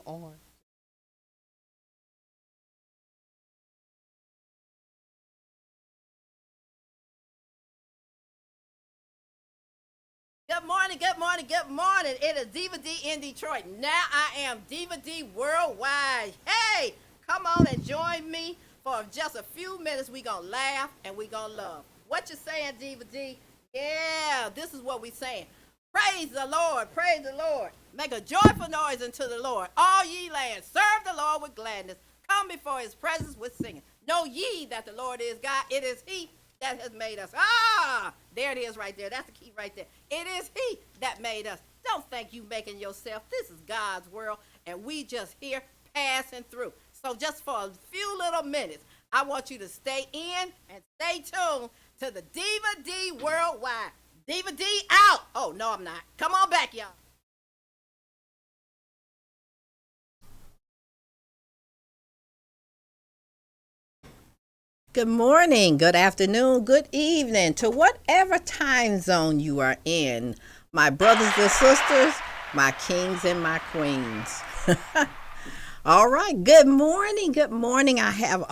On. Good morning, good morning, good morning. It is Diva D in Detroit. Now I am Diva D worldwide. Hey, come on and join me for just a few minutes. We gonna laugh and we gonna love. What you saying, Diva D? Yeah, this is what we saying. Praise the Lord, praise the Lord. Make a joyful noise unto the Lord. All ye lands, serve the Lord with gladness. Come before his presence with singing. Know ye that the Lord is God. It is he that has made us. Ah, there it is right there. That's the key right there. It is he that made us. Don't think you making yourself. This is God's world, and we just here passing through. So just for a few little minutes, I want you to stay in and stay tuned to the Diva D Worldwide. Diva D out. Oh, no, I'm not. Come on back, y'all. Good morning, good afternoon, good evening to whatever time zone you are in. My brothers and sisters, my kings and my queens. All right, good morning, good morning. I have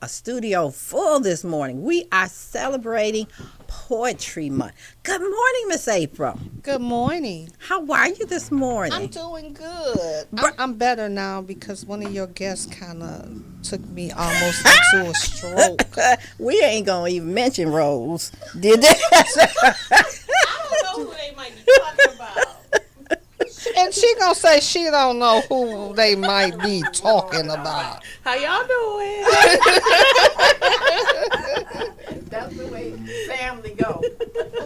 a studio full this morning. We are celebrating Poetry Month. Good morning, Miss April. Good morning. How are you this morning? I'm doing good. I'm better now because one of your guests kind of took me almost into a stroke. We ain't gonna even mention Rose, did they? I don't know who they might be talking about. And she gonna say she don't know who they might be talking about. How y'all doing? That's the way family go.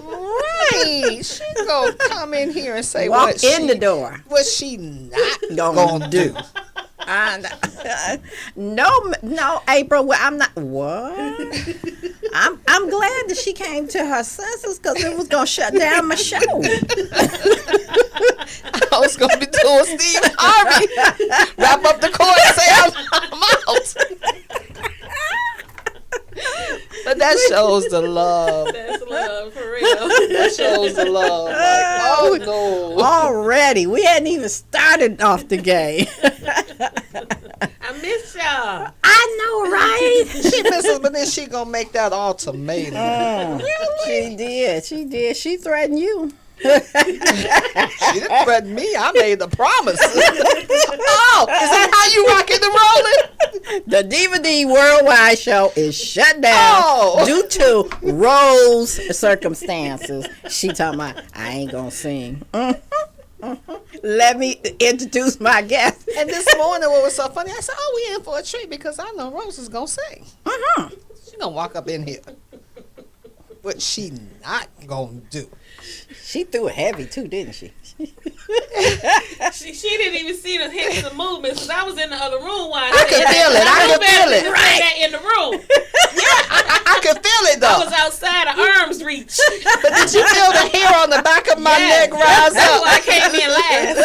Right. She gonna come in here and say Walk in the door. what she not Gonna do. No, April. Well, I'm not. What? I'm glad that she came to her senses because it was gonna shut down my show. I was gonna be doing Steve Harvey. Wrap up the cord and say I'm out. But that shows the love. That's love for real. That shows the love. Like, oh no. Already, we hadn't even started off the game. I miss y'all. I know, right? She misses, but then she gonna make that ultimatum. Really? She did. She threatened you. She didn't threaten me. I made the promise. Oh, is that how you rocking and rolling? The DVD Worldwide show is shut down due to Rose circumstances. She talking about, I ain't gonna sing. Let me introduce my guest. And this morning, what was so funny, I said, oh, we in for a treat because I know Rose is gonna sing. She gonna walk up in here. What she not gonna do? She threw it heavy too, didn't she? She didn't even see the hints of movement because I was in the other room while I could feel it. I could feel it. Right. That in the room. I could feel it though. I was outside of arm's reach. But did you feel the hair on the back of my neck rise That's up? why I came in last.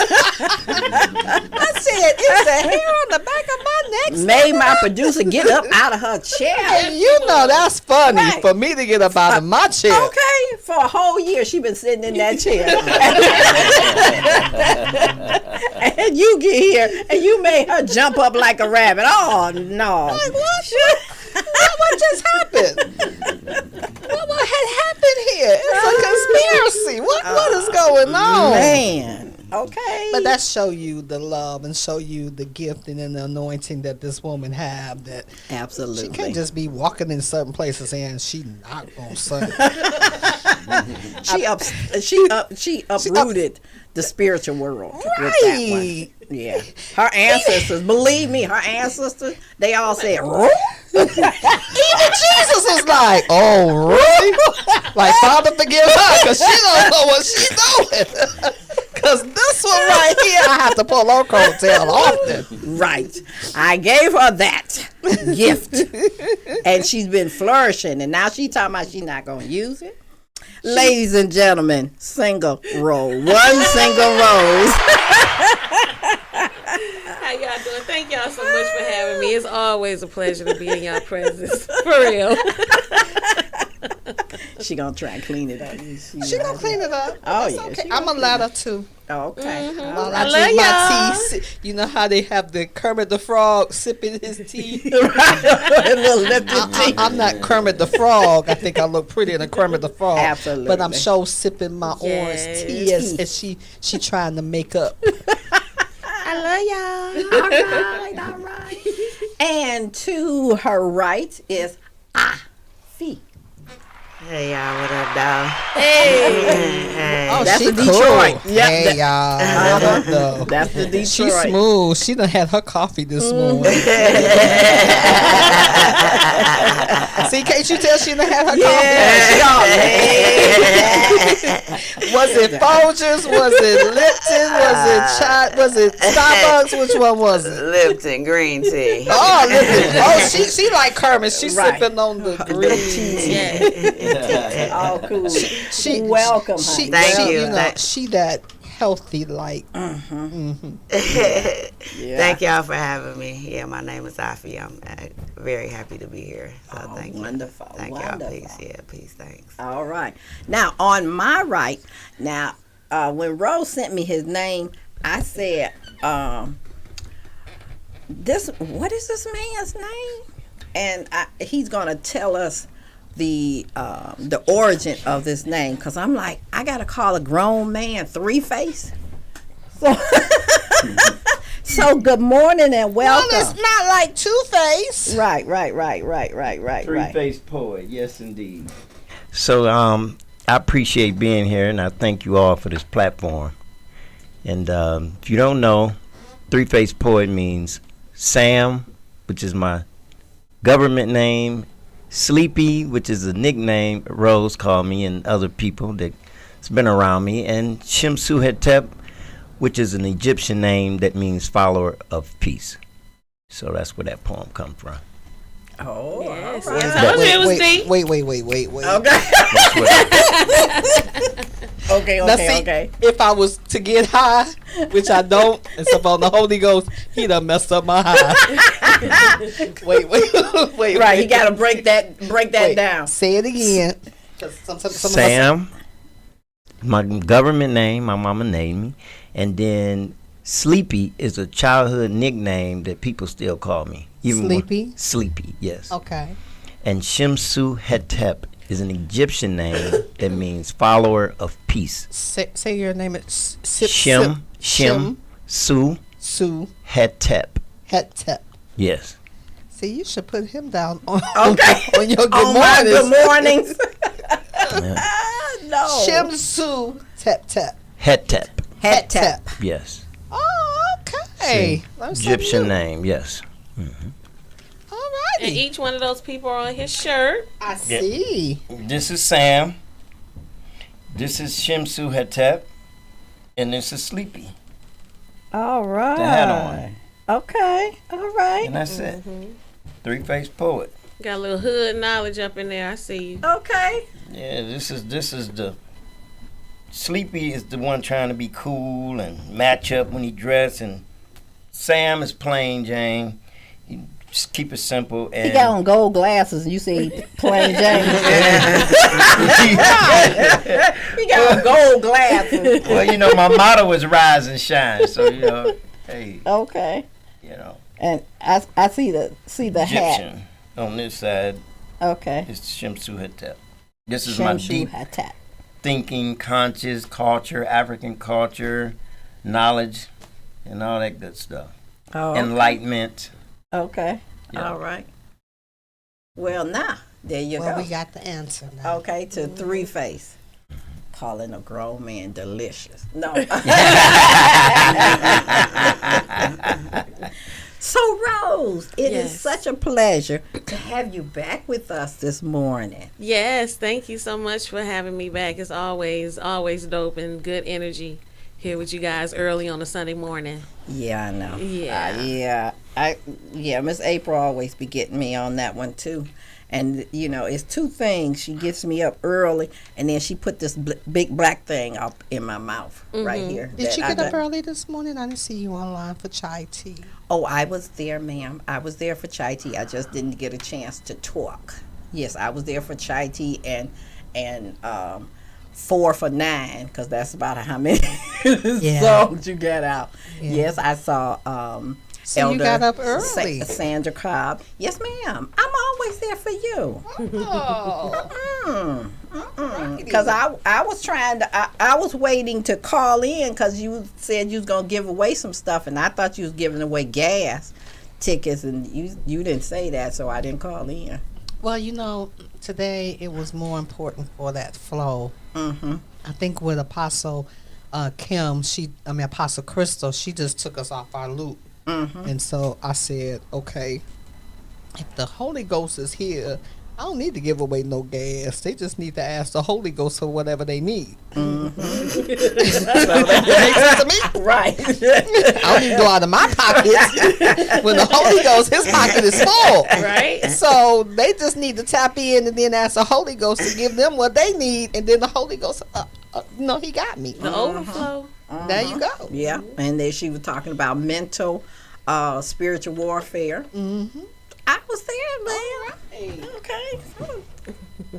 I said, it's the hair on the back of my neck. Made my producer get up out of her chair. And you know that's funny for me to get up out of my chair. Okay, for a whole year she been sitting in that chair. And you get here and you made her jump up like a rabbit. Oh no. Like what? What just happened? What had happened here? It's a conspiracy. What is going on? Man. Okay. But that show you the love and show you the gifting and the anointing that this woman have. That absolutely. She can't just be walking in certain places and she not gonna sing. She uprooted the spiritual world. Right. With that one. Yeah. Her ancestors, believe me, her ancestors, they all said, even Jesus was like, oh, really? Like, Father, forgive her, because she don't know what she's doing. Because this one right here, I have to pull her coattail often. Right. I gave her that gift. And she's been flourishing. And now she's talking about she's not going to use it. Ladies and gentlemen, single rose. One single rose. How y'all doing? Thank y'all so much for having me. It's always a pleasure to be in y'all presence. For real. She gonna try and clean it up. She gonna clean it up. Oh, That's yeah, okay. she I'm gonna gonna let her too. Okay. While I I love drink my y'all. tea. You know how they have the Kermit the Frog sipping his tea? A little lifted tea. I'm not Kermit the Frog. I think I look pretty in a Kermit the Frog. Absolutely. But I'm sure sipping my Yes. orange tea as she trying to make up. I love y'all. All right. And to her right is Afi. Hey y'all, what up, dog? Hey. Oh, That's she the Detroit. Cool. Yep, Hey, y'all. What up, though? That's the Detroit. She's smooth. She done had her coffee this morning. See, can't you tell she done had her coffee? Was it Folgers? Was it Lipton? Was it chai? Was it Starbucks? Which one was it? Lipton green tea. Oh, Lipton. Oh, she like Kermit. She's Right. sipping on the green tea. Yeah. All cool. She Welcome, She, honey. Thank she, you. know, Thank- she that healthy like. Yeah. Thank y'all for having me. Yeah, my name is Afi. I'm very happy to be here. So Oh, thank you. wonderful, Thank wonderful. y'all. Peace. Yeah, peace. Thanks. All right. Now, on my right, when Rose sent me his name, I said, what is this man's name? And he's going to tell us the origin of this name, because I'm like, I got to call a grown man Three-Face. So, so good morning and welcome. Well, it's not like Two-Face. Right. Three-faced poet, yes indeed. So I appreciate being here, and I thank you all for this platform. And if you don't know, Three-faced poet means Sam, which is my government name, Sleepy, which is a nickname Rose called me and other people that's been around me, and Shimsu Hetep, which is an Egyptian name that means follower of peace. So that's where that poem comes from. Oh, Yes, all right. yes. I told you it was deep. Wait. Okay. Okay. Now, see, if I was to get high, which I don't, and so on the Holy Ghost, he done messed up my high. wait. Right, you got to break that Wait, down. Say it again. Some Sam, my government name, my mama named me, and then Sleepy is a childhood nickname that people still call me. Sleepy? Sleepy, yes. Okay. And Shimsu Hetep is an Egyptian name that means follower of peace. Say your name. It's Shimsu Hetep. Hetep. Yes. See, you should put him down on, Okay. on your good On my mornings. good mornings. No. Shimsu Tep. Hetep. Hetep. Yes. Oh, okay. Learn something Egyptian new. name, yes. All And righty. each one of those people are on his shirt. I see. This is Sam. This is Shimsu Hetep. And this is Sleepy. All right. The hat on. Okay. All right. And that's it. Three-faced poet. Got a little hood knowledge up in there. I see you. Okay. Yeah, this is the Sleepy is the one trying to be cool and match up when he dress, and Sam is plain Jane. He just keep it simple. And He got on gold glasses and you see plain Jane. He got on gold glasses. well, you know, my motto is rise and shine. So you know, hey, Okay. you know, And I see the hat. Egyptian on this side Okay. is Shimsu Hetep. This is my Shemshu deep Hatap. thinking, conscious culture, African culture, knowledge, and all that good stuff. Oh. Enlightenment. Okay. Yeah. All right. Well, now there you Well, go. we got the answer now. Okay, to Three-Face. Calling a grown man delicious. No. So, Rose, it is Yes. such a pleasure to have you back with us this morning. Yes, thank you so much for having me back. It's always dope and good energy here with you guys early on a Sunday morning. Yeah, I know. Yeah. Miss April always be getting me on that one too. And you know, it's two things. She gets me up early, and then she put this big black thing up in my mouth right here. Did that you I get up done- early this morning? I didn't see you online for chai tea. Oh, I was there, ma'am. I was there for chai tea. I just didn't get a chance to talk. Yes, I was there for chai tea, and and 4 for 9, because that's about how many songs you got out. Yeah. Yes, I saw So Elder you got up early. Sandra Cobb. Yes, ma'am. I'm always there for you. Because I was trying to, I was waiting to call in because you said you was going to give away some stuff, and I thought you was giving away gas tickets, and you didn't say that, so I didn't call in. Well, you know, today it was more important for that flow. I think with Apostle Kim, Apostle Crystal, she just took us off our loop. And so I said, okay, if the Holy Ghost is here, I don't need to give away no gas. They just need to ask the Holy Ghost for whatever they need. So that makes sense to me. Right. I don't need to go out of my pockets. When the Holy Ghost, his pocket is full. Right. So they just need to tap in and then ask the Holy Ghost to give them what they need. And then the Holy Ghost, no, he got me. The overflow. There you go. Yeah. And then she was talking about mental, spiritual warfare. I was there, man. Okay.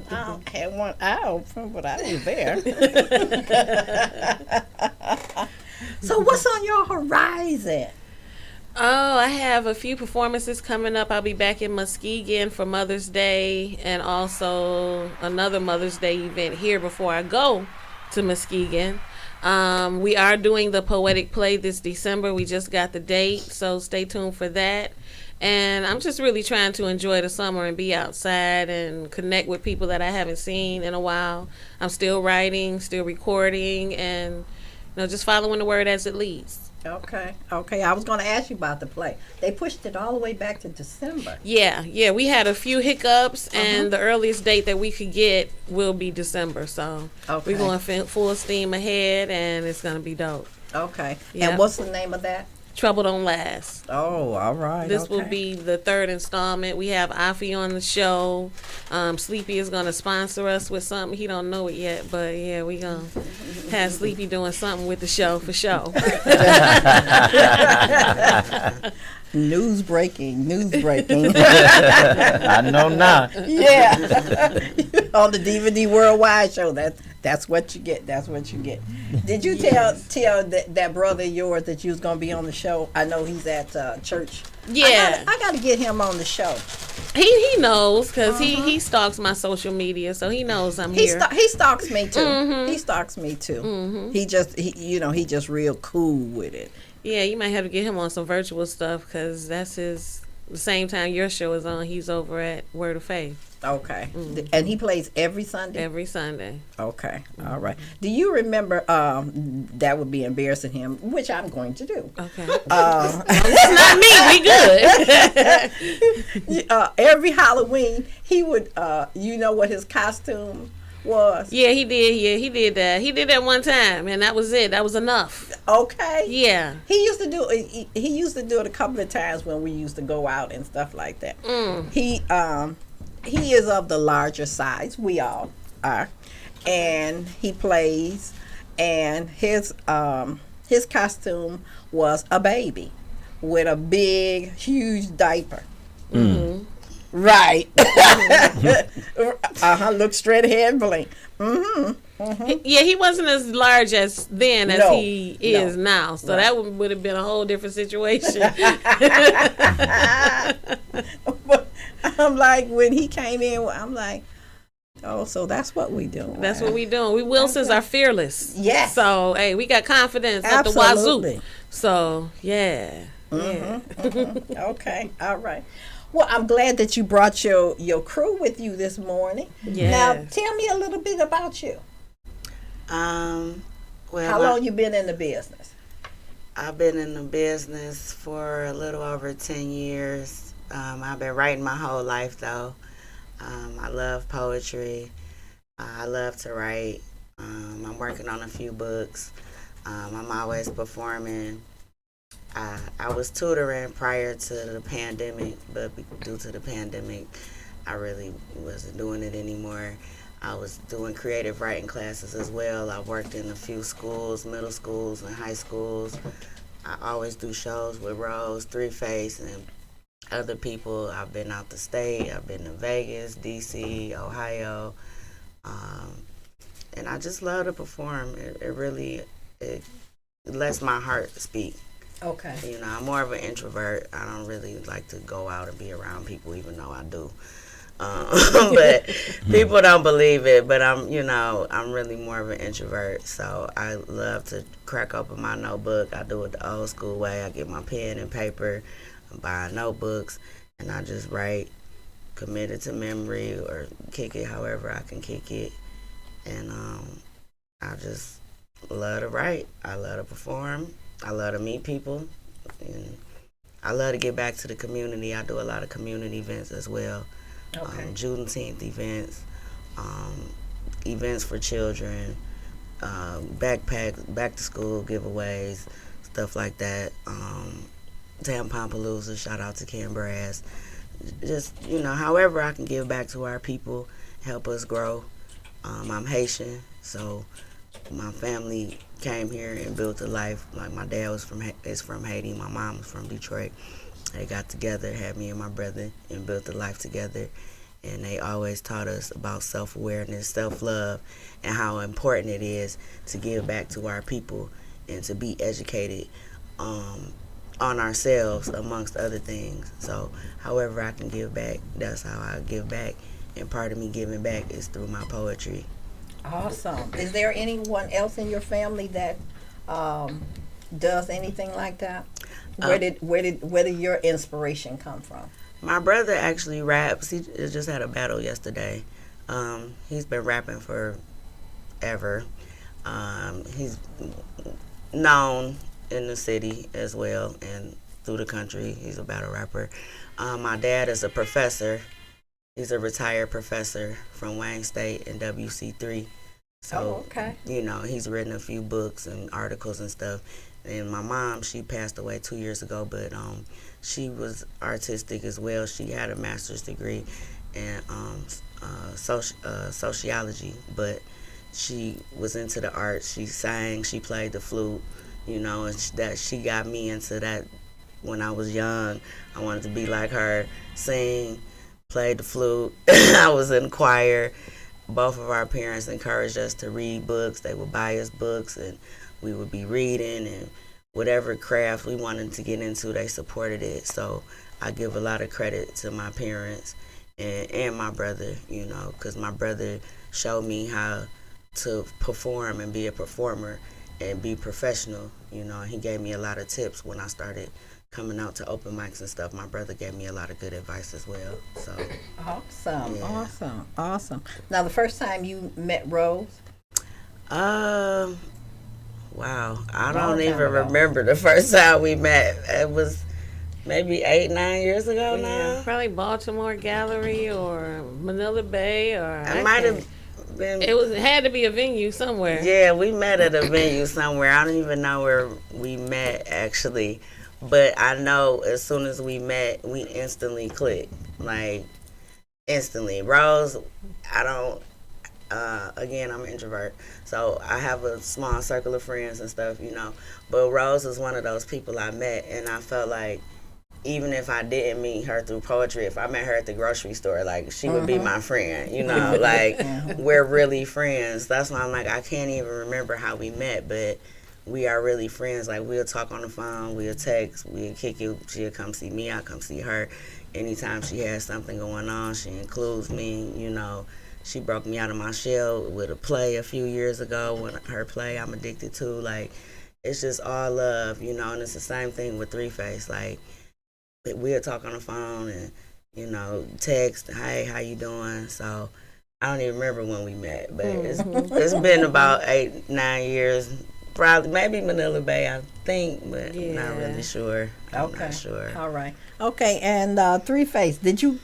I don't have one eye open, but I was there. So what's on your horizon? Oh, I have a few performances coming up. I'll be back in Muskegon for Mother's Day, and also another Mother's Day event here before I go to Muskegon. We are doing the poetic play this December. We just got the date, so stay tuned for that. And I'm just really trying to enjoy the summer and be outside and connect with people that I haven't seen in a while. I'm still writing, still recording, and just following the word as it leads. Okay. I was going to ask you about the play. They pushed it all the way back to December. Yeah. We had a few hiccups, and the earliest date that we could get will be December. So we're going full steam ahead, and it's going to be dope. Okay. Yep. And what's the name of that? Trouble Don't Last. Oh, all right. This will be the 3rd installment. We have Afi on the show. Sleepy is going to sponsor us with something. He don't know it yet, but yeah, we going to have Sleepy doing something with the show for sure. News breaking. I know now. Yeah. On the DVD Worldwide show, that's what you get. Did you tell that brother of yours that you was gonna be on the show? I know he's at church. Yeah, I gotta get him on the show. He knows because he stalks my social media, so he knows I'm here. He stalks me too. He stalks me too. He just real cool with it. Yeah, you might have to get him on some virtual stuff because that's the same time your show is on. He's over at Word of Faith. Okay. And he plays every Sunday? Every Sunday. Okay. All right. Do you remember, that would be embarrassing him, which I'm going to do. Okay. It's not me. We good. Every Halloween, he would, you know what his costume was? Yeah, he did. Yeah, he did that. He did that one time, and that was it. That was enough. Okay. Yeah. He used to do it a couple of times when we used to go out and stuff like that. He is of the larger size. We all are. And he plays, and his costume was a baby with a big, huge diaper. Right. Look straight ahead and blink. Yeah, he wasn't as large as then as he is now. So that would have been a whole different situation. I'm like, when he came in, I'm like, oh, so that's what we do. That's what we doing. We Wilsons are fearless. Yes. So, hey, we got confidence at the wazoo. So, yeah. Okay. All right. Well, I'm glad that you brought your crew with you this morning. Yes. Now, tell me a little bit about you. Well, how long you been in the business? I've been in the business for a little over 10 years. I've been writing my whole life, though. I love poetry. I love to write. I'm working on a few books. I'm always performing. I was tutoring prior to the pandemic, but due to the pandemic, I really wasn't doing it anymore. I was doing creative writing classes as well. I worked in a few schools, middle schools and high schools. I always do shows with Rose, Three Face, and other people. I've been out the state. I've been to Vegas, D.C., Ohio, And I just love to perform. It really it lets my heart speak. Okay. You know, I'm more of an introvert. I don't really like to go out and be around people, even though I do. But people don't believe it. But I'm really more of an introvert. So I love to crack open my notebook. I do it the old school way. I get my pen and paper, I buy notebooks, and I just write, commit it to memory or kick it however I can kick it. And I just love to write. I love to perform. I love to meet people, and I love to get back to the community. I do a lot of community events as well. Okay. Juneteenth events, events for children, back to school giveaways, stuff like that. Tampon-palooza, shout out to Ken Brass. Just, however I can give back to our people, help us grow. I'm Haitian, so my family came here and built a life. Like my dad is from Haiti, my mom was from Detroit. They got together, had me and my brother, and built a life together. And they always taught us about self-awareness, self-love, and how important it is to give back to our people and to be educated on ourselves, amongst other things. So however I can give back, that's how I give back. And part of me giving back is through my poetry. Awesome. Is there anyone else in your family that does anything like that? Where did your inspiration come from? My brother actually raps. He just had a battle yesterday. He's been rapping forever. He's known in the city as well and through the country. He's a battle rapper. My dad is a professor. He's a retired professor from Wayne State and WC3. So, okay. He's written a few books and articles and stuff. And my mom, she passed away 2 years ago, but she was artistic as well. She had a master's degree in sociology, but she was into the arts. She sang, she played the flute, and that she got me into that when I was young. I wanted to be like her, sing, played the flute. I was in choir. Both of our parents encouraged us to read books. They would buy us books, and we would be reading, and whatever craft we wanted to get into, they supported it. So I give a lot of credit to my parents and my brother, because my brother showed me how to perform and be a performer and be professional. He gave me a lot of tips when I started coming out to open mics and stuff. My brother gave me a lot of good advice as well. So awesome, yeah. awesome. Now, the first time you met Rose? Wow, I don't even remember the first time we met. It was maybe 8-9 years ago now. Probably Baltimore Gallery or Manila Bay, or it might have been. It had to be a venue somewhere. Yeah, we met at a venue somewhere. I don't even know where we met actually. But I know as soon as we met, we instantly clicked. Like, instantly. Rose, again, I'm an introvert. So I have a small circle of friends and stuff, But Rose is one of those people I met, and I felt like even if I didn't meet her through poetry, if I met her at the grocery store, like, she would be my friend, Like, we're really friends. That's why I'm like, I can't even remember how we met, but we are really friends. Like, we'll talk on the phone, we'll text, we'll kick it. She'll come see me, I'll come see her. Anytime she has something going on, she includes me, She broke me out of my shell with a play a few years ago, when her play I'm Addicted To. Like, it's just all love, and it's the same thing with Three Face. Like, we'll talk on the phone and, text, hey, how you doing? So I don't even remember when we met, but it's been about 8-9 years. Probably, maybe Manila Bay, I think, but not really sure. I'm not sure. All right. Okay, and Three Face, did you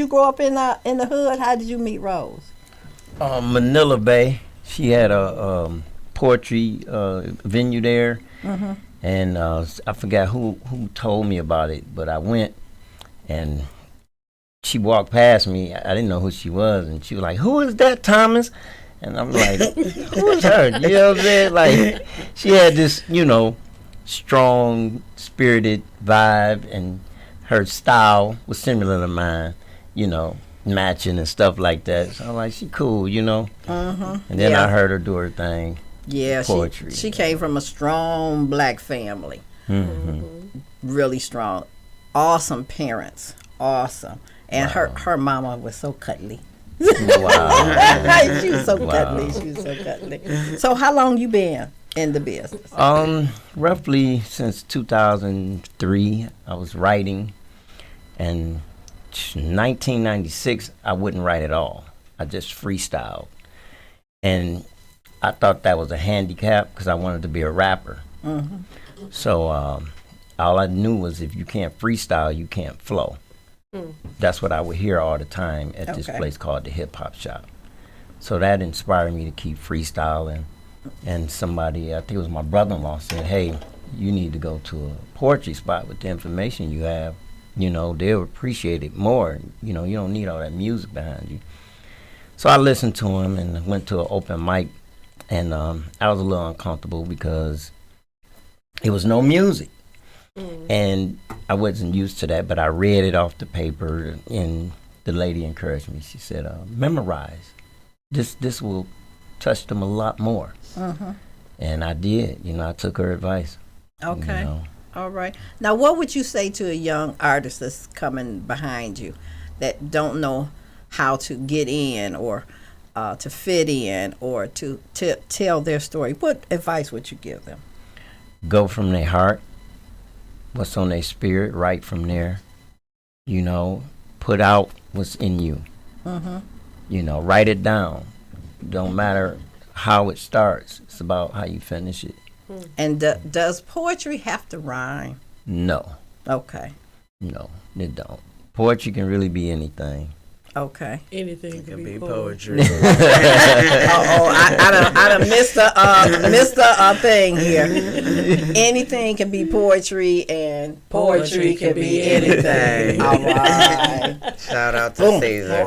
grow up in the hood? How did you meet Rose? Manila Bay. She had a poetry venue there, and I forgot who told me about it, but I went, and she walked past me. I didn't know who she was, and she was like, "Who is that, Thomas?" And I'm like, who is her? You know what I'm saying? Like, she had this, strong, spirited vibe, and her style was similar to mine, matching and stuff like that. So I'm like, she cool, you know. Mm-hmm. And then Yeah. I heard her do her thing. Yeah, Poetry. she came from a strong black family. Mm-hmm. Really strong. Awesome parents. Awesome. And her mama was so cuddly. Wow. She was so Wow. cuddly. She was so cuddly. So how long you been in the business? Roughly since 2003, I was writing, and 1996, I wouldn't write at all. I just freestyled, and I thought that was a handicap because I wanted to be a rapper. Mm-hmm. So all I knew was if you can't freestyle, you can't flow. That's what I would hear all the time at this Okay. place called the Hip Hop Shop. So that inspired me to keep freestyling. And somebody, I think it was my brother-in-law, said, hey, you need to go to a poetry spot with the information you have. You know, they'll appreciate it more. You know, you don't need all that music behind you. So I listened to him and went to an open mic. And I was a little uncomfortable because it was no music. And I wasn't used to that, but I read it off the paper, and the lady encouraged me. She said, memorize. This will touch them a lot more. Mm-hmm. And I did. You know, I took her advice. Okay. You know. All right. Now, what would you say to a young artist that's coming behind you that don't know how to get in or to fit in or to tell their story? What advice would you give them? Go from their heart. What's on their spirit, right from there. You know, put out what's in you. Mm-hmm. You know, write it down. Don't matter how it starts. It's about how you finish it. And does poetry have to rhyme? No, Okay. no, it don't. Poetry can really be anything. Okay. Anything It could be poetry. I done missed the thing here. Anything can be poetry, and poetry can be anything. All right. Shout out to Boom. Caesar.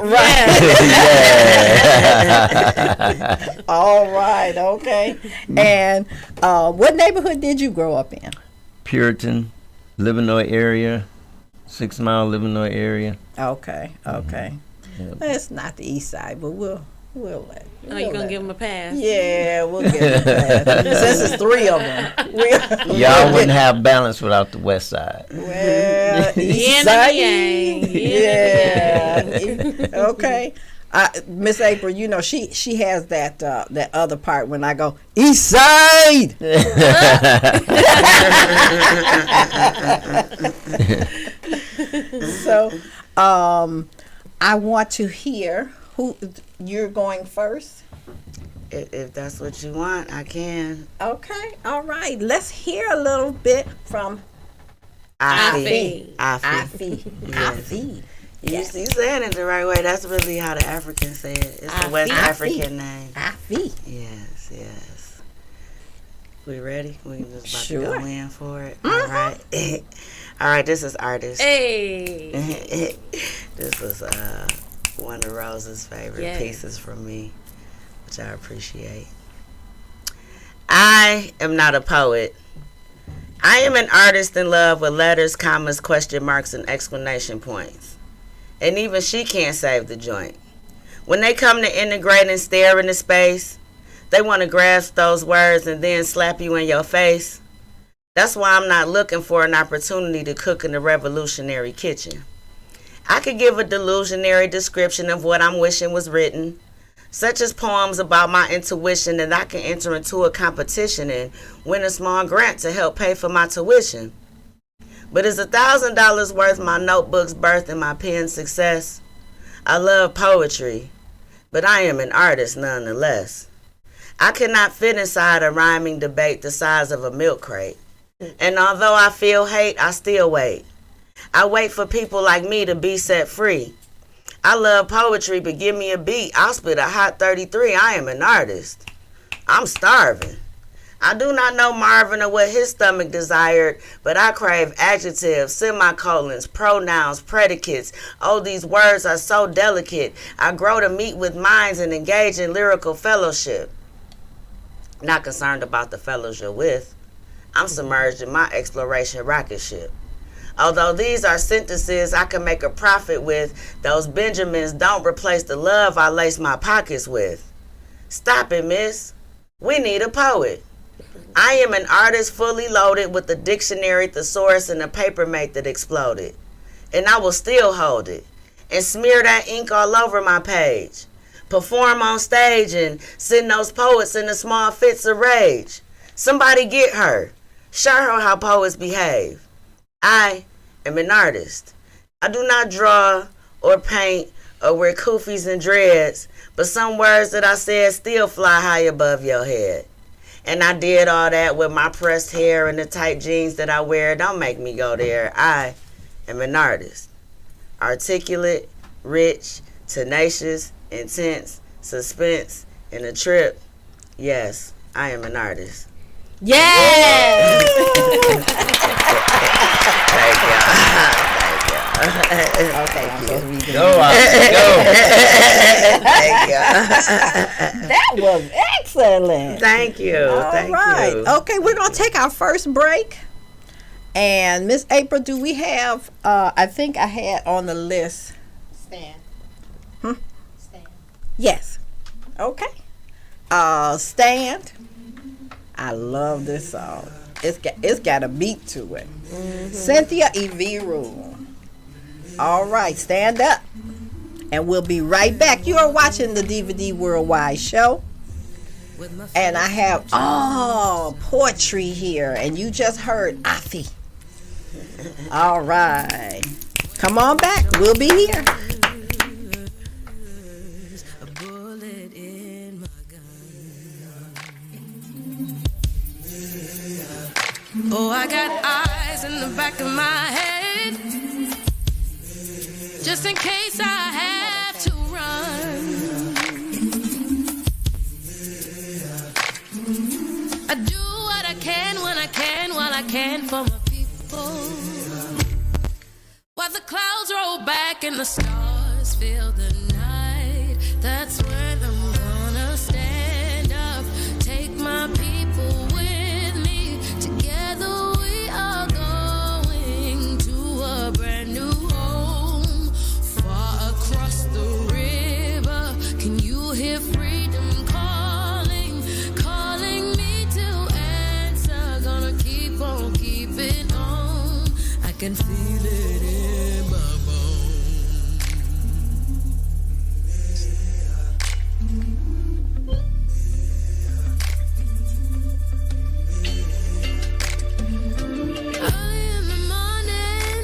All right. Okay. And what neighborhood did you grow up in? Puritan, Livernois area, 6 Mile Livernois area. Okay. Okay. Yeah. Well, it's not the east side, but we'll let. Oh, you gonna give him a pass? Yeah, we'll give it a pass. Since it's 3 of them. Y'all wouldn't have balance without the west side. Well, east Yin and side. yang, Yeah. Okay. Miss April, you know she has that other part when I go east side. So, I want to hear who you're going first. If that's what you want, I can. Okay, all right. Let's hear a little bit from Afi. Afi. Yes. Afi. You saying it the right way. That's really how the Africans say it. It's a West Afi. African name. Afi. Yes, yes. We ready? We just about Sure. to go in for it. All right. All right, this is Artist. Hey. This was one of Rose's favorite Yes. pieces from me, which I appreciate. I am not a poet. I am an artist in love with letters, commas, question marks, and exclamation points. And even she can't save the joint. When they come to integrate and stare into space, they want to grasp those words and then slap you in your face. That's why I'm not looking for an opportunity to cook in the revolutionary kitchen. I could give a delusionary description of what I'm wishing was written, such as poems about my intuition that I can enter into a competition and win a small grant to help pay for my tuition. But is $1,000 worth my notebook's birth and my pen's success? I love poetry, but I am an artist nonetheless. I cannot fit inside a rhyming debate the size of a milk crate. And although I feel hate, I still wait. I wait for people like me to be set free. I love poetry, but give me a beat. I'll spit a hot 33. I am an artist. I'm starving. I do not know Marvin or what his stomach desired, but I crave adjectives, semicolons, pronouns, predicates. Oh, these words are so delicate. I grow to meet with minds and engage in lyrical fellowship. Not concerned about the fellows you're with. I'm submerged in my exploration rocket ship. Although these are sentences I can make a profit with, those Benjamins don't replace the love I lace my pockets with. Stop it, miss. We need a poet. I am an artist fully loaded with a dictionary, thesaurus, and a papermate that exploded. And I will still hold it and smear that ink all over my page. Perform on stage and send those poets into small fits of rage. Somebody get her. Show her how poets behave. I am an artist. I do not draw or paint or wear koofies and dreads, but some words that I said still fly high above your head. And I did all that with my pressed hair and the tight jeans that I wear. Don't make me go there. I am an artist. Articulate, rich, tenacious, intense, suspense, and a trip. Yes, I am an artist. Yeah. Thank you. Okay, Go on. Go. Thank you. that was excellent. Thank you. All Thank right. you. Okay, we're gonna take our first break. And Miss April, do we have? I think I had on the list. Stand. Stand. Yes. Okay. Stand. I love this song. It's got a beat to it. Cynthia Eviru. All right, stand up. And we'll be right back. You are watching the DVD Worldwide show. And I have poetry here. And you just heard Afi. All right. Come on back. We'll be here. Oh, I got eyes in the back of my head, just in case I have to run. I do what I can when I can, while I can for my people. While the clouds roll back and the stars fill the night, that's when I'm gonna stand up, take my people with me. Together we are going to a brand new home, far across the river. Can you hear freedom calling, calling me to answer? Gonna keep on keeping on. I can feel it in my bones. Early in the morning,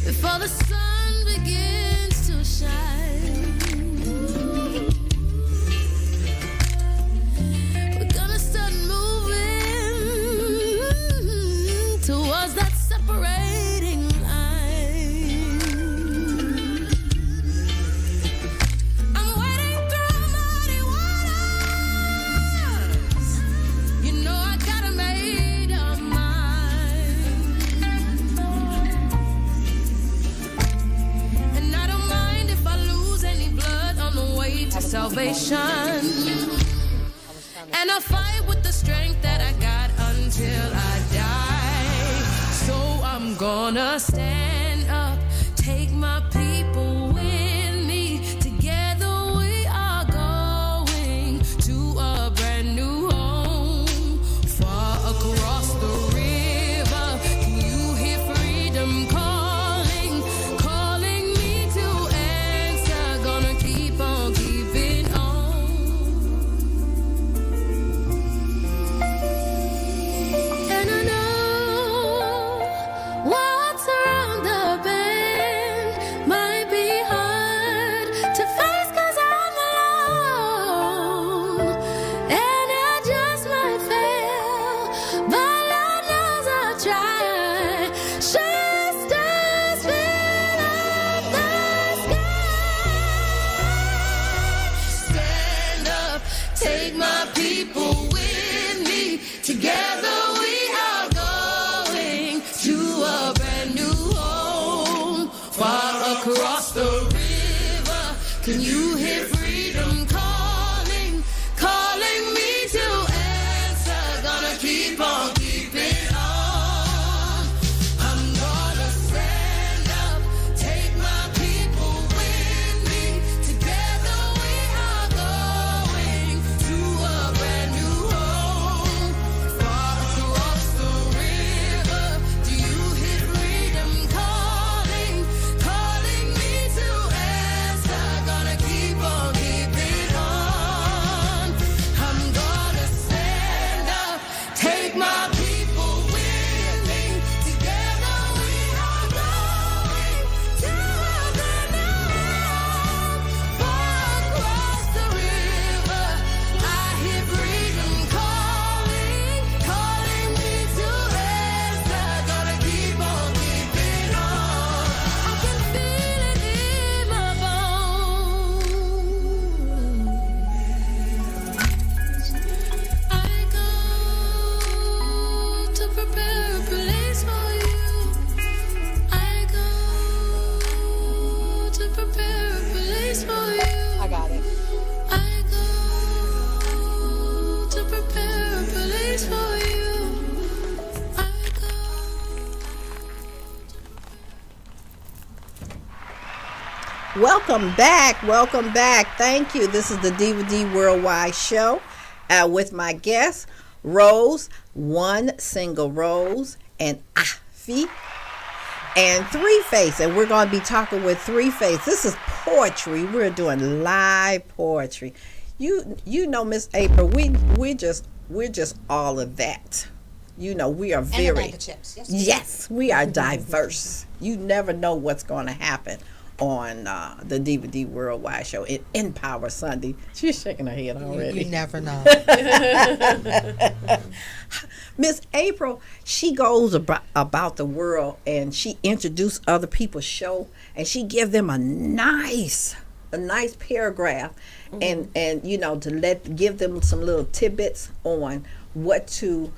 before the sun begins to shine, we're gonna start moving towards that separating line. I'm wading through muddy waters. You know I gotta make up mind. And I don't mind if I lose any blood on the way to salvation. And I fight with the strength that I got until I die. So I'm gonna stand up, take my people with me. Together we are going to a brand new home, far across the river. Can you hear freedom calling, calling me to answer? Gonna keep on keeping on. And I know what's around the bend might be hard to face 'cause I'm alone. And I just might fail, but Lord knows I'll try. Just as fill up the sky. Stand up, take my people with me. Together we are going to a brand new home, far across the river. Can you hear freedom calling, calling me to answer? Gonna keep on keeping on. Welcome back. Welcome back. Thank you. This is the Diva D Worldwide Show with my guest, Rose, one single Rose, and Afi, and Three Face. And we're going to be talking with Three Face. This is poetry. We're doing live poetry. You know, Miss April, we're just all of that. You know, we are very, and a bag of chips. Yes, we are diverse. You never know what's going to happen on the Diva D Worldwide Show in Empower Sunday. She's shaking her head already. You never know. Miss April, she goes about the world and she introduces other people's show and she give them a nice paragraph and you know, to give them some little tidbits on what to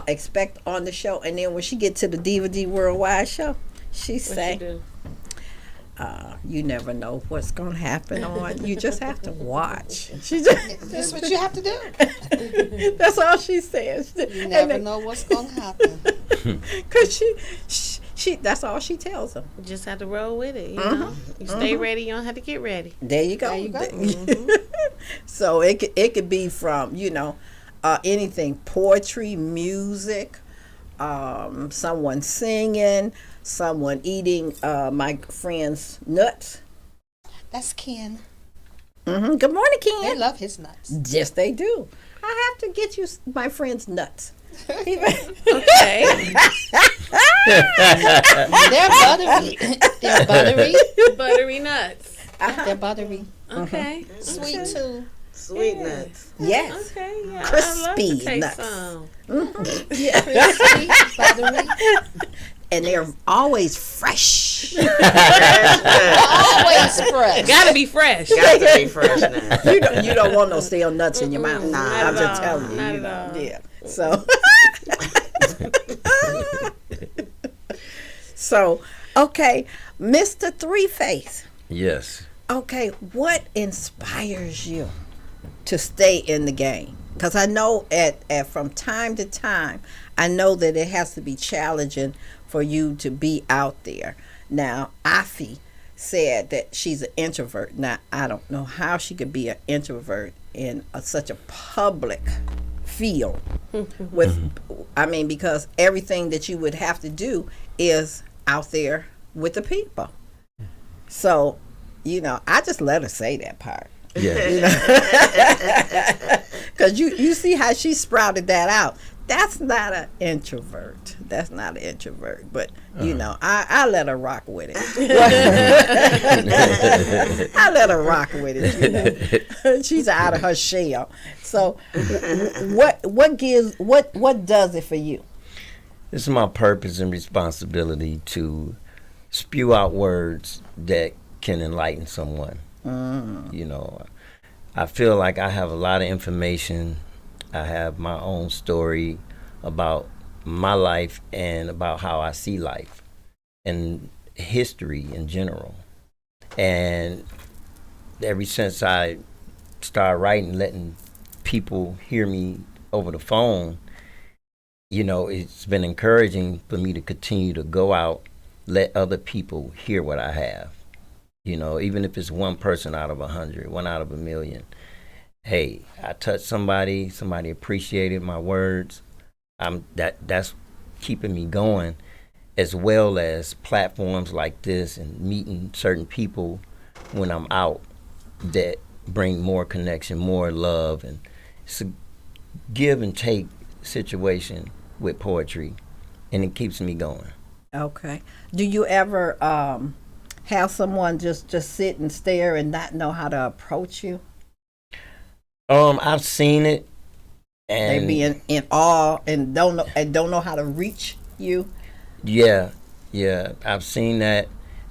expect on the show. And then when she get to the Diva D Worldwide Show, she say, you never know what's going to happen on. You just have to watch. That's what you have to do. That's all she says. You never know what's going to happen. Because she that's all she tells them. You just have to roll with it, you know. You stay ready, you don't have to get ready. There you go. There you go. So it could be from, you know, anything, poetry, music, someone singing, someone eating my friend's nuts. That's Ken. Good morning, Ken. They love his nuts. Yes, they do. I have to get you my friend's nuts. Okay. They're buttery. They're buttery. Buttery nuts. They're buttery. Okay. Sweet too. Sweet nuts. Yes. Okay, yeah. Crispy I love to taste nuts. some. Yeah. Crispy, buttery. And they're always fresh. Always fresh. Gotta be fresh. Got to be fresh now. You don't want no stale nuts in your mouth. Not I'm at just all. telling you. Not You at know, all. yeah. So, okay, Mr. Three Face. Yes. Okay, what inspires you to stay in the game? Because I know at from time to time, I know that it has to be challenging for you to be out there. Now, Afi said that she's an introvert. Now, I don't know how she could be an introvert in such a public field because everything that you would have to do is out there with the people. So, you know, I just let her say that part. Yeah. Because you see how she sprouted that out. That's not an introvert. That's not an introvert. But, you know, I let her rock with it. I let her rock with it, you know. She's out of her shell. So what does it for you? This is my purpose and responsibility to spew out words that can enlighten someone. You know, I feel like I have a lot of information. I have my own story about my life and about how I see life and history in general. And ever since I started writing, letting people hear me over the phone, you know, it's been encouraging for me to continue to go out, let other people hear what I have. You know, even if it's one person out of 100, one out of 1,000,000. Hey, I touched somebody appreciated my words. That's keeping me going, as well as platforms like this and meeting certain people when I'm out that bring more connection, more love, and it's a give and take situation with poetry, and it keeps me going. Okay. Do you ever have someone just sit and stare and not know how to approach you? I've seen it, and They be in awe and don't know how to reach you. yeah, I've seen that,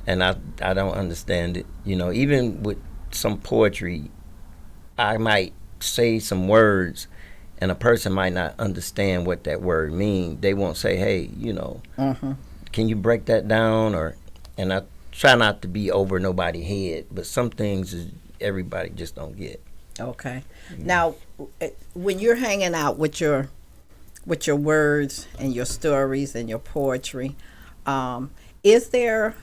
and I don't understand it. You know, even with some poetry, I might say some words, and a person might not understand what that word means. They won't say, "Hey, you know, can you break that down?" And I try not to be over nobody's head, but some things everybody just don't get. Okay. Now, when you're hanging out with your words and your stories and your poetry, is there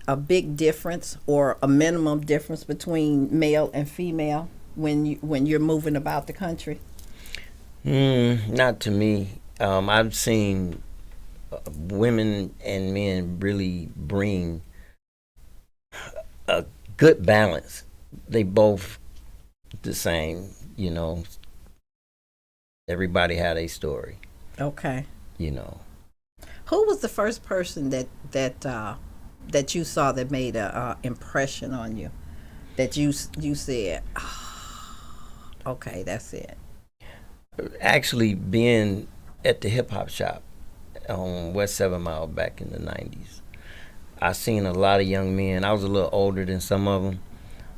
a big difference or a minimum difference between male and female when you're moving about the country? Not to me. I've seen women and men really bring a good balance. They both the same, you know. Everybody had a story. Okay. You know. Who was the first person that you saw that made a impression on you? That you said, oh, okay, that's it. Actually, being at the hip hop shop on West 7 Mile back in the 90s, I seen a lot of young men. I was a little older than some of them,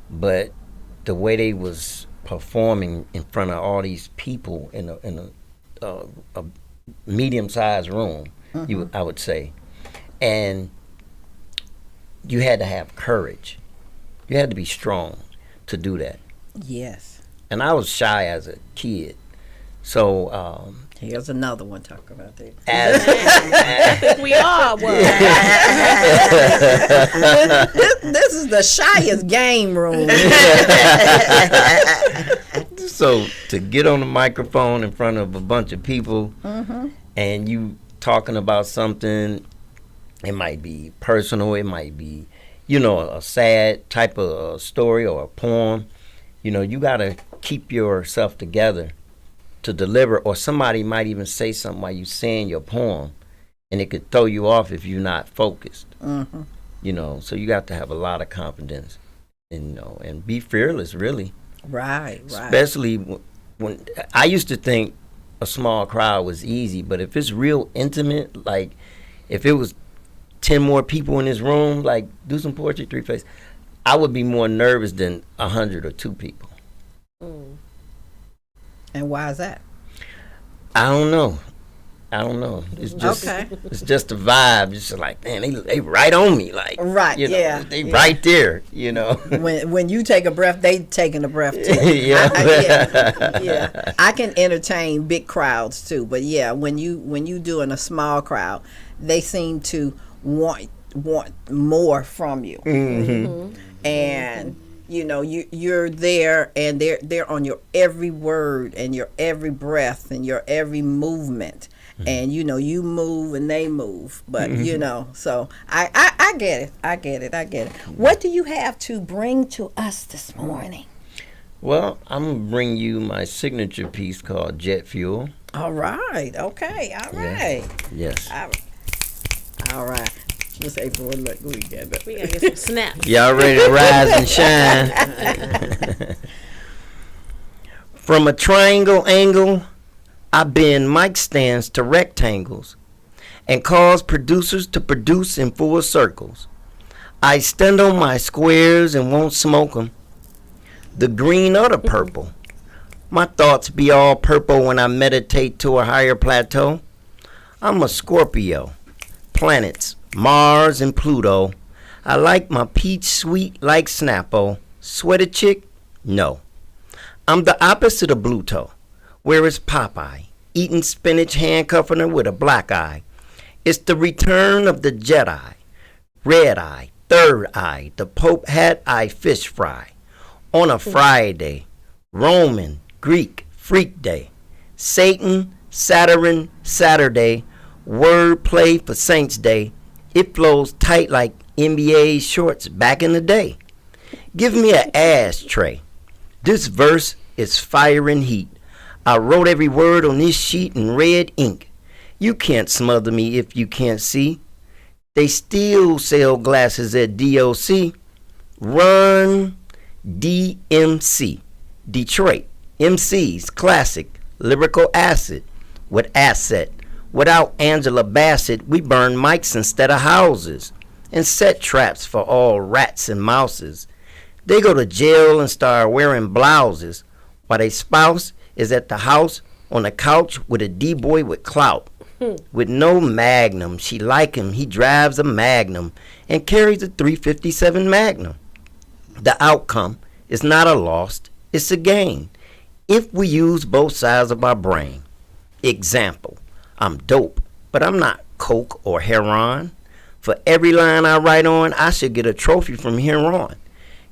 but the way they was performing in front of all these people in a medium-sized room, I would say, and you had to have courage. You had to be strong to do that. Yes. And I was shy as a kid, so here's another one talking about that. I think we all were. This is the shyest game room. So to get on the microphone in front of a bunch of people and you talking about something, it might be personal, it might be, you know, a sad type of story or a poem, you know, you got to keep yourself together to deliver, or somebody might even say something while you saying your poem and it could throw you off if you're not focused. You know, so you got to have a lot of confidence and, you know, and be fearless, really. Right. Especially when I used to think a small crowd was easy, but if it's real intimate, like if it was 10 more people in this room, like do some poetry, 3 Face, I would be more nervous than 100 or 2 people. And why is that? I don't know. It's just okay. It's just a vibe. It's just like, man, they right on me, like right, you know, yeah, they right there, you know. When you take a breath, they taking a breath too. Yeah. I can entertain big crowds too, but yeah, when you doing a small crowd, they seem to want more from you, and you know you're there, and they're on your every word and your every breath and your every movement. And you know you move and they move, but you know, so I get it. What do you have to bring to us this morning? Well, I'm gonna bring you my signature piece called Jet Fuel. All right, okay, all right. Yes. All right. Miss April, look, we got it. We gotta get some snaps. Y'all ready to rise and shine? From a triangle angle, I bend mic stands to rectangles and cause producers to produce in full circles. I stand on my squares and won't smoke 'em, the green or the purple. My thoughts be all purple when I meditate to a higher plateau. I'm a Scorpio, planets Mars and Pluto. I like my peach sweet like Snapple. Sweater chick? No. I'm the opposite of Bluto. Where is Popeye? Eating spinach, handcuffing her with a black eye. It's the return of the Jedi. Red eye, third eye, the Pope hat eye fish fry. On a Friday, Roman, Greek, freak day. Satan, Saturn, Saturday, word play for Saints Day. It flows tight like NBA shorts back in the day. Give me an ashtray. This verse is fire and heat. I wrote every word on this sheet in red ink. You can't smother me if you can't see. They still sell glasses at DOC. Run DMC. Detroit. MCs, classic, lyrical acid with asset. Without Angela Bassett, we burn mics instead of houses and set traps for all rats and mouses. They go to jail and start wearing blouses while their spouse is at the house on the couch with a D-boy with clout. With no magnum, she like him, he drives a Magnum and carries a 357 Magnum. The outcome is not a loss, it's a gain, if we use both sides of our brain. Example, I'm dope, but I'm not coke or heroin. For every line I write on, I should get a trophy from here on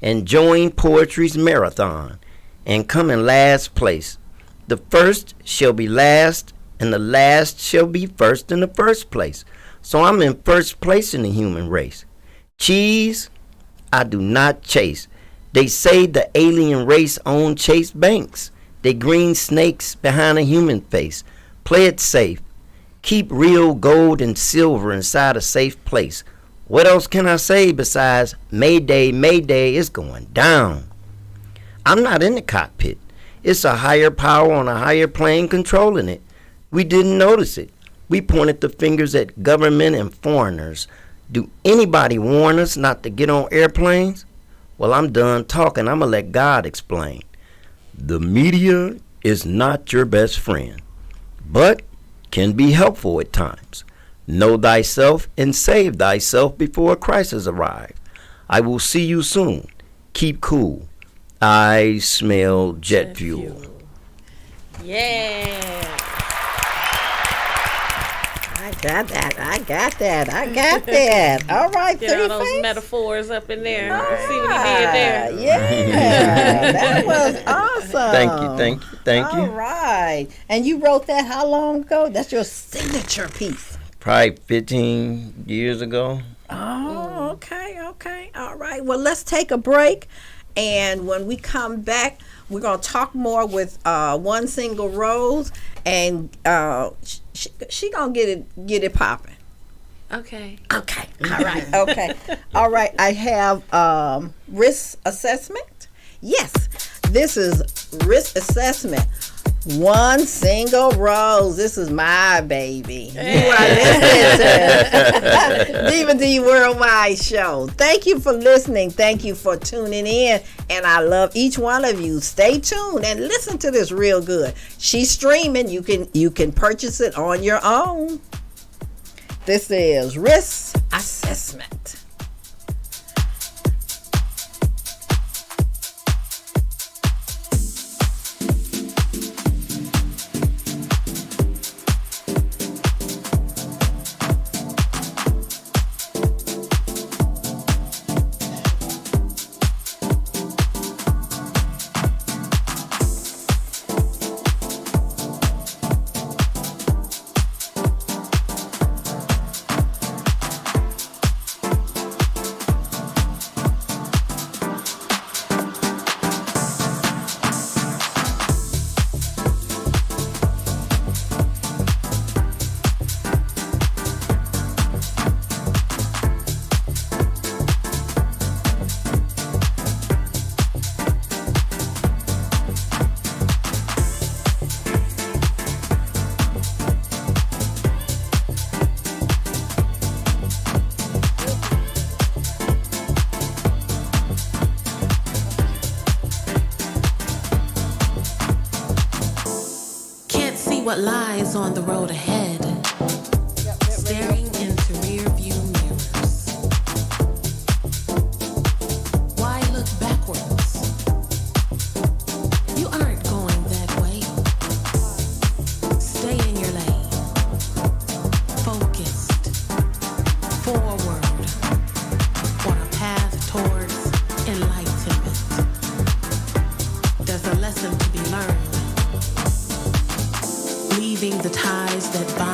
and join poetry's marathon and come in last place. The first shall be last, and the last shall be first in the first place. So I'm in first place in the human race. Cheese, I do not chase. They say the alien race own Chase banks. They green snakes behind a human face. Play it safe. Keep real gold and silver inside a safe place. What else can I say besides Mayday, Mayday is going down? I'm not in the cockpit. It's a higher power on a higher plane controlling it. We didn't notice it. We pointed the fingers at government and foreigners. Do anybody warn us not to get on airplanes? Well, I'm done talking. I'm going to let God explain. The media is not your best friend, but can be helpful at times. Know thyself and save thyself before a crisis arrive. I will see you soon. Keep cool. I smell jet fuel. Yeah. I got that. All right, Get all those Three-Face. metaphors up in there. All See what he did there. Yeah, that was awesome. Thank you. All right. And you wrote that how long ago? That's your signature piece. Probably 15 years ago. Oh, okay. All right. Well, let's take a break. And when we come back, we're going to talk more with One Single Rose. And she going to get it popping. Okay. All right. Okay. All right. I have risk assessment. Yes, this is risk assessment. One Single Rose. This is my baby. You are listening to Diva D Worldwide Show. Thank you for listening. Thank you for tuning in. And I love each one of you. Stay tuned and listen to this real good. She's streaming. You can purchase it on your own. This is risk assessment. What lies on the road ahead, staring into rear view mirrors. Why look backwards? You aren't going that way. Stay in your lane, focused, forward, on a path towards enlightenment. There's a lesson to be learned. Leaving the ties that bind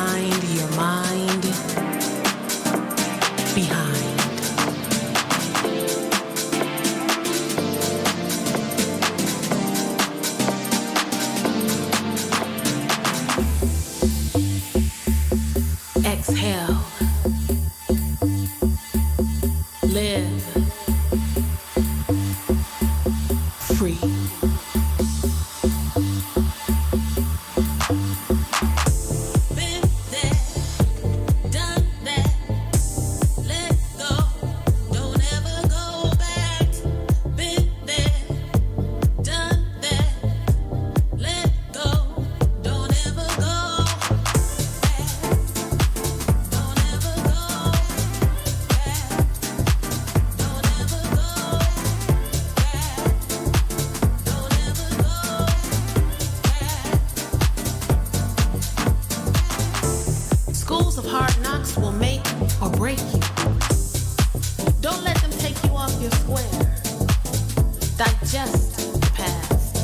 just the past.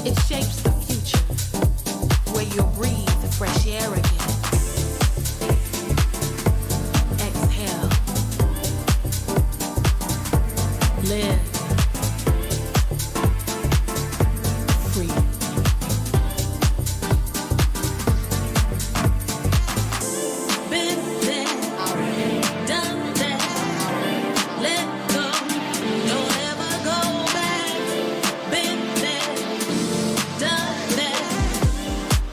It shapes the future, where you'll breathe the fresh air again. Exhale. Live. Free. Been there, done that. Let go, don't ever go back. Been there, done that.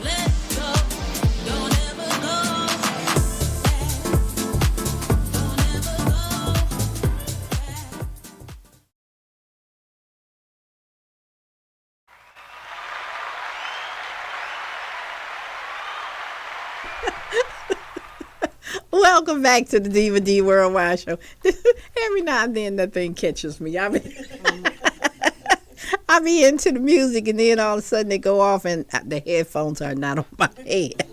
Let go, don't ever go back. Don't ever go back. Welcome back to the Diva D Worldwide Show. Every now and then that thing catches me. I be into the music, and then all of a sudden they go off and the headphones are not on my head.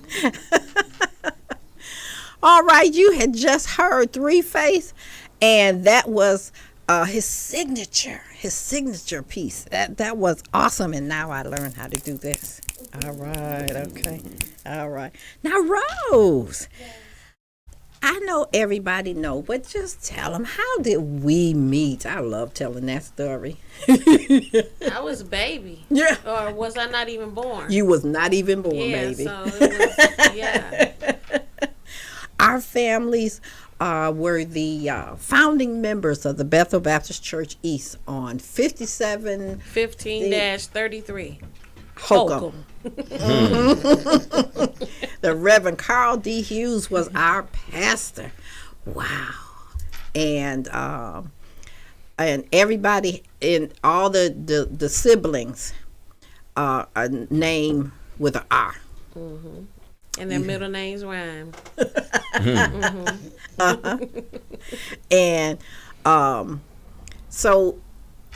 All right, you had just heard Three Face, and that was his signature piece. That was awesome, and now I learned how to do this. All right, okay. All right. Now, Rose, I know everybody know, but just tell them, how did we meet? I love telling that story. I was a baby. Yeah. Or was I not even born? You was not even born, yeah, baby. so it was, yeah. Our families were the founding members of the Bethel Baptist Church East on 57 15-33. Holcomb. The Reverend Carl D. Hughes was our pastor. Wow. And everybody in all the siblings are named with an R. Mm-hmm. And their middle names rhyme. And so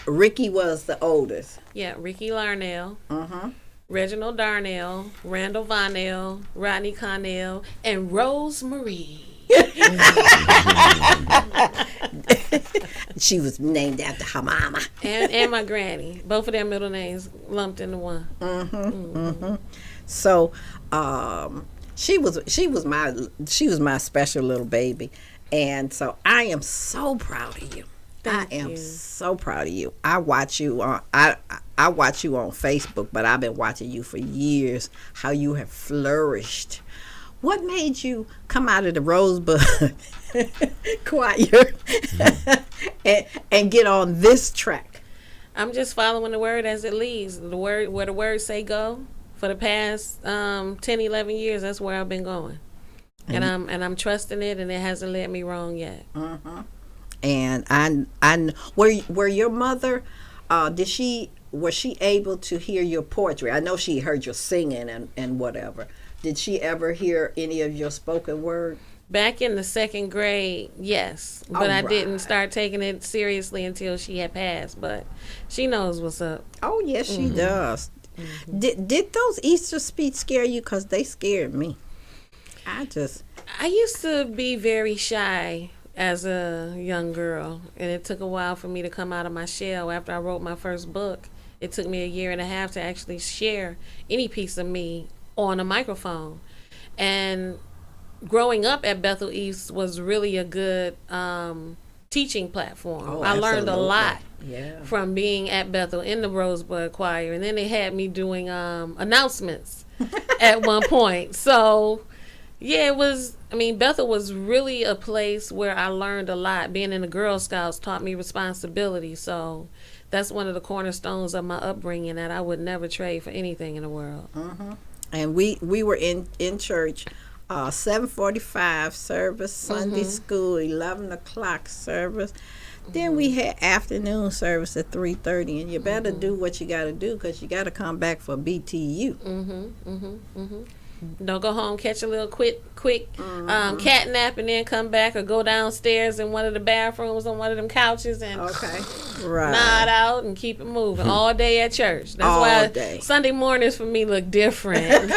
Ricky was the oldest. Yeah, Ricky Larnell, Uh-huh. Reginald Darnell, Randall Vonell, Rodney Connell, and Rose Marie. She was named after her mama. And my granny. Both of their middle names lumped into one. So she was my special little baby, and so I am so proud of you. Thank I am you. so proud of you. I watch you on I watch you on Facebook, but I've been watching you for years. How you have flourished. What made you come out of the Rosebud choir and get on this track? I'm just following the word as it leads. The word where the words say go. For the past 10, 11 years, that's where I've been going. And I'm trusting it, and it hasn't led me wrong yet. And I were your mother, was she able to hear your poetry? I know she heard your singing and whatever. Did she ever hear any of your spoken word? Back in the second grade, yes. But I didn't start taking it seriously until she had passed. But she knows what's up. Oh, yes, she does. Did those Easter speech scare you? Because they scared me. I used to be very shy as a young girl, and it took a while for me to come out of my shell. After I wrote my first book, it took me 1.5 years to actually share any piece of me on a microphone. And growing up at Bethel East was really a good teaching platform. Oh, I learned a absolutely. lot Yeah. from being at Bethel in the Rosebud Choir, and then they had me doing announcements at one point. So yeah, Bethel was really a place where I learned a lot. Being in the Girl Scouts taught me responsibility, so that's one of the cornerstones of my upbringing that I would never trade for anything in the world. And we were in church, 7:45 service, Sunday school, 11 o'clock service. Then we had afternoon service at 3:30, and you better do what you got to do, because you got to come back for BTU. Don't go home, catch a little quick cat nap, and then come back, or go downstairs in one of the bathrooms on one of them couches and nod out and keep it moving all day at church. That's why day. Sunday mornings for me look different.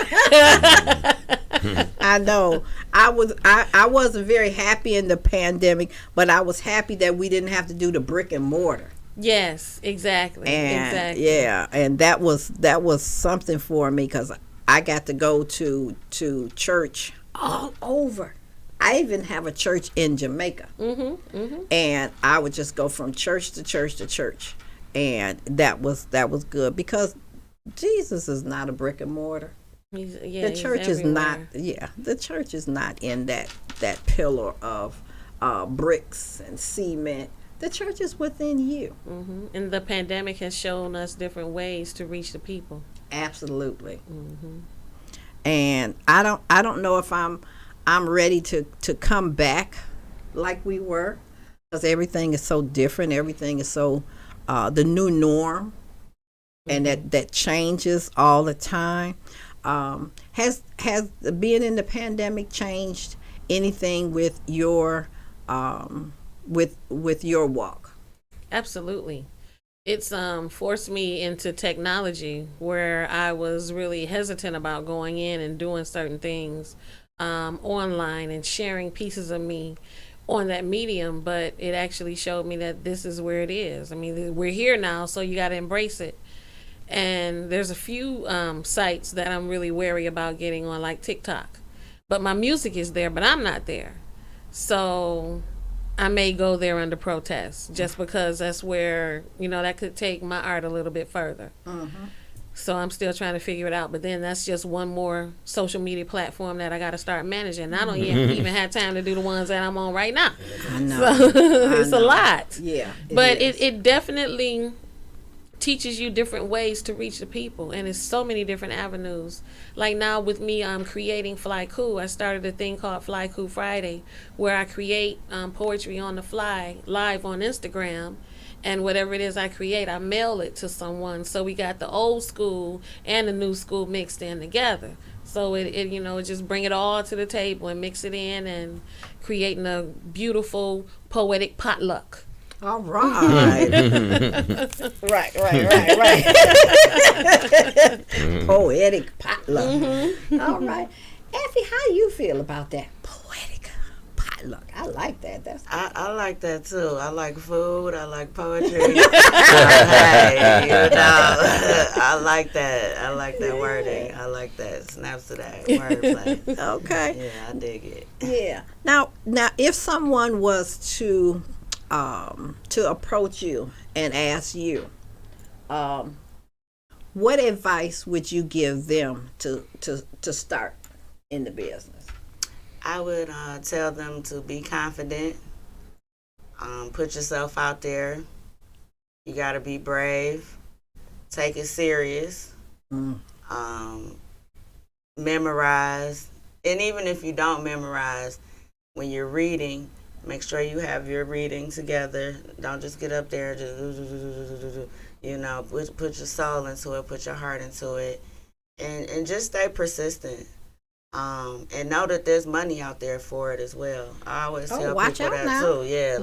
I know. I wasn't very happy in the pandemic, but I was happy that we didn't have to do the brick and mortar. Yes, exactly. And exactly. yeah, and that was something for me, because I got to go to church all over. I even have a church in Jamaica, and I would just go from church to church to church, and that was good, because Jesus is not a brick and mortar. The church is not. Yeah, the church is not in that pillar of bricks and cement. The church is within you. And the pandemic has shown us different ways to reach the people. Absolutely. And I don't know if I'm ready to come back like we were, because everything is so different. Everything is so the new norm, and that changes all the time. Has being in the pandemic changed anything with your with your walk? Absolutely. It's forced me into technology where I was really hesitant about going in and doing certain things online and sharing pieces of me on that medium, but it actually showed me that this is where it is. I mean, we're here now, so you got to embrace it. And there's a few sites that I'm really wary about getting on, like TikTok. But my music is there, but I'm not there. So I may go there under protest, just because that's where, that could take my art a little bit further. So I'm still trying to figure it out. But then that's just one more social media platform that I got to start managing. I don't even have time to do the ones that I'm on right now. I know. So it's a lot. Yeah. But it definitely teaches you different ways to reach the people, and it's so many different avenues. Like now with me creating Fly Cool, I started a thing called Fly Cool Friday, where I create poetry on the fly live on Instagram, and whatever it is I create, I mail it to someone. So we got the old school and the new school mixed in together. So it just bring it all to the table and mix it in, and creating a beautiful poetic potluck. All right. right. Poetic potluck. All right. Effie, how do you feel about that poetic potluck? I like that. I like that too. I like food. I like poetry. I like that. I like that wording. I like that. Snaps to that wordplay. Okay. Yeah, I dig it. Yeah. Now, if someone was to approach you and ask you, what advice would you give them to start in the business? I would tell them to be confident, put yourself out there. You got to be brave, take it serious, memorize, and even if you don't memorize, when you're reading, make sure you have your reading together. Don't just get up there and just, put your soul into it, put your heart into it, and just stay persistent. And know that there's money out there for it as well. I always tell people that too. Yeah,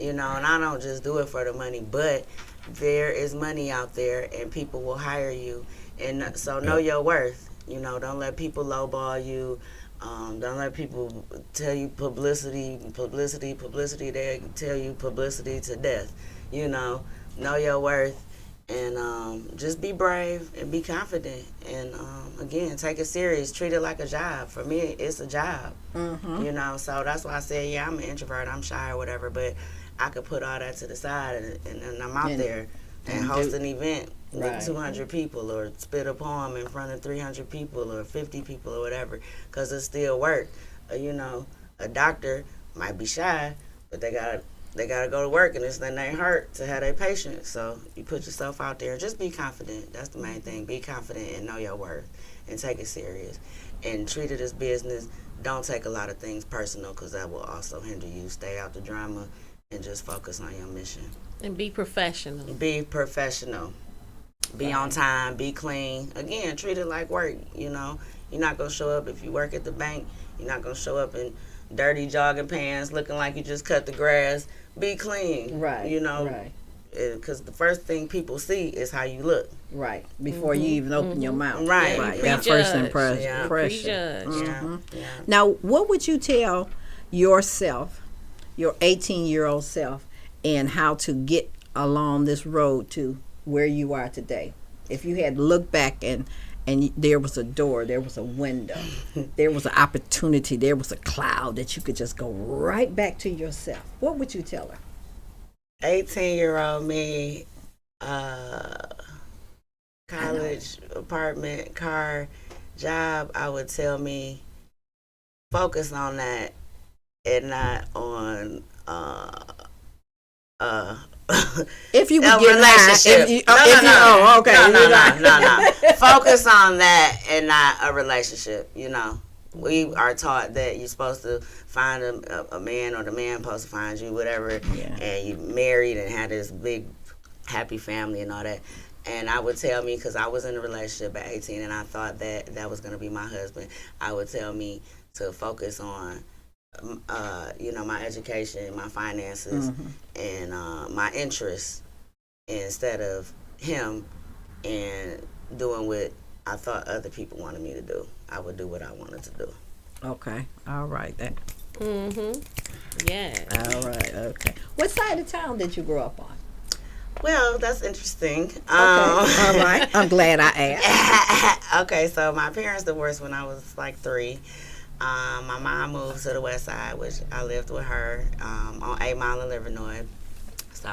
and I don't just do it for the money, but there is money out there and people will hire you. And so know your worth. Don't let people lowball you. Don't let people tell you publicity. They tell you publicity to death. Know your worth, and just be brave and be confident. And again, take it serious. Treat it like a job. For me, it's a job. So that's why I say, I'm an introvert. I'm shy or whatever, but I could put all that to the side, and I'm out there and host an event with 200 people, or spit a poem in front of 300 people or 50 people or whatever, because it still work. A doctor might be shy, but they gotta go to work, and it's in their heart to have their patients. So you put yourself out there and just be confident. That's the main thing. Be confident and know your worth, and take it serious, and treat it as business. Don't take a lot of things personal, because that will also hinder you. Stay out the drama and just focus on your mission. And be professional. Be professional. Be on time, be clean. Again, treat it like work, You're not going to show up if you work at the bank. You're not going to show up in dirty jogging pants looking like you just cut the grass. Be clean. Right. Because the first thing people see is how you look. Right. Before you even open your mouth. Right. That first impression. Yeah. Prejudge. Now, what would you tell yourself, your 18-year-old self, and how to get along this road to where you are today? If you had looked back and there was a door, there was a window, there was an opportunity, there was a cloud that you could just go right back to yourself, what would you tell her? 18-year-old me, college, apartment, car, job, I would tell me focus on that and not on if you would a get relationship. No. Focus on that and not a relationship. You know, we are taught that you're supposed to find a man, or the man supposed to find you, whatever, and you married and had this big happy family and all that. And I would tell me, because I was in a relationship at 18 and I thought that was going to be my husband, I would tell me to focus on my education, my finances, and my interests, instead of him and doing what I thought other people wanted me to do. I would do what I wanted to do. Okay. All right then. Yeah. All right. Okay. What side of town did you grow up on? Well, that's interesting. Okay. All right. I'm glad I asked. Okay, so my parents divorced when I was like 3. My mom moved to the west side, which I lived with her on 8 Mile in Livernois. So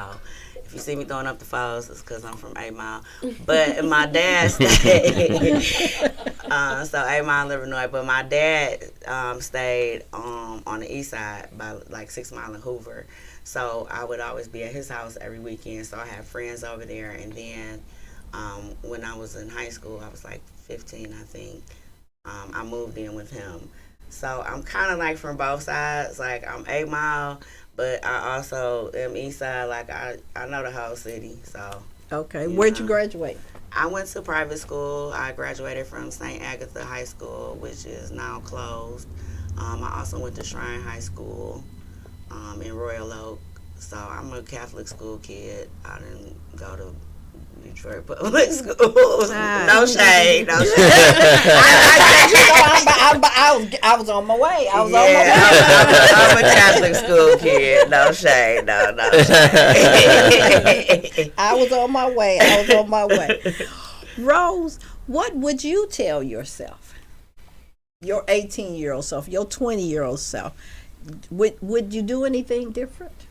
if you see me throwing up the foes, it's because I'm from 8 Mile. But my dad stayed, so 8 Mile in Livernois. But my dad stayed on the east side by like 6 Mile in Hoover. So I would always be at his house every weekend. So I had friends over there. And then when I was in high school, I was like 15, I think. I moved in with him. So I'm kind of like from both sides. Like I'm 8 Mile, but I also am east side. Like I know the whole city. So okay, where'd you graduate? I went to private school. I graduated from St. Agatha High School, which is now closed. I also went to Shrine High School in Royal Oak. So I'm a Catholic school kid. I didn't go to Detroit public schools. No shade. No shade. I was on my way. I'm a Catholic school kid. No shade. No shade. I was on my way. Rose, what would you tell yourself? Your 18-year-old self, your 20-year-old self. Would you do anything different?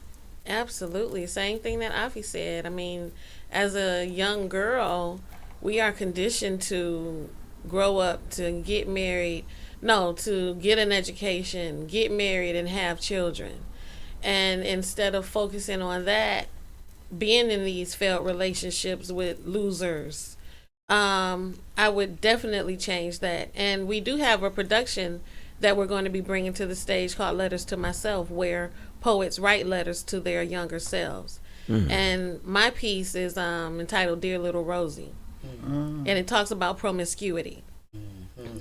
Absolutely. Same thing that Afi said. I mean, as a young girl, we are conditioned to grow up, to get married, to get an education, get married, and have children. And instead of focusing on that, being in these failed relationships with losers, I would definitely change that. And we do have a production that we're going to be bringing to the stage called Letters to Myself, where poets write letters to their younger selves. And my piece is entitled Dear Little Rosie. And it talks about promiscuity.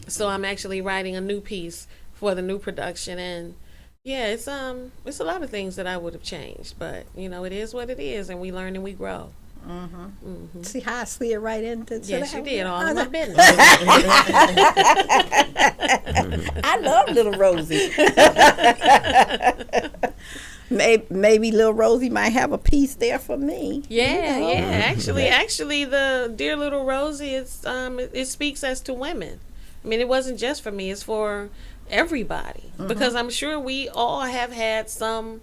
So I'm actually writing a new piece for the new production, and yeah, it's a lot of things that I would have changed, but it is what it is, and we learn and we grow. See how I slid right into yes, that? You did, all in my business. I love Little Rosie. Maybe Little Rosie might have a piece there for me. Yeah, yeah. Actually, the Dear Little Rosie, it speaks as to women. I mean, it wasn't just for me; it's for everybody. Because I'm sure we all have had some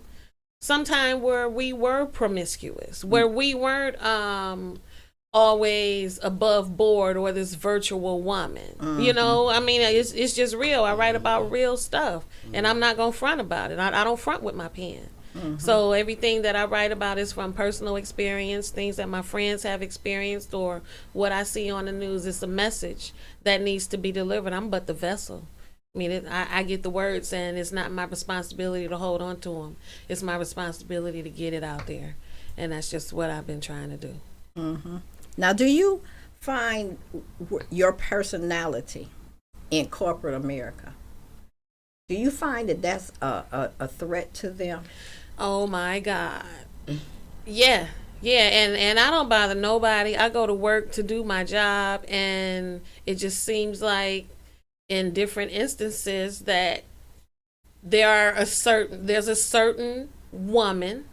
time where we were promiscuous, where we weren't always above board, or this virtual woman. I mean, it's just real. I write about real stuff, and I'm not gonna front about it. I don't front with my pen. So everything that I write about is from personal experience, things that my friends have experienced, or what I see on the news. It's a message that needs to be delivered. I'm but the vessel. I mean, I get the words, and it's not my responsibility to hold on to them. It's my responsibility to get it out there, and that's just what I've been trying to do. Now, do you find your personality in corporate America, do you find that that's a threat to them? Oh my God. Yeah, and I don't bother nobody. I go to work to do my job, and it just seems like in different instances that there's a certain woman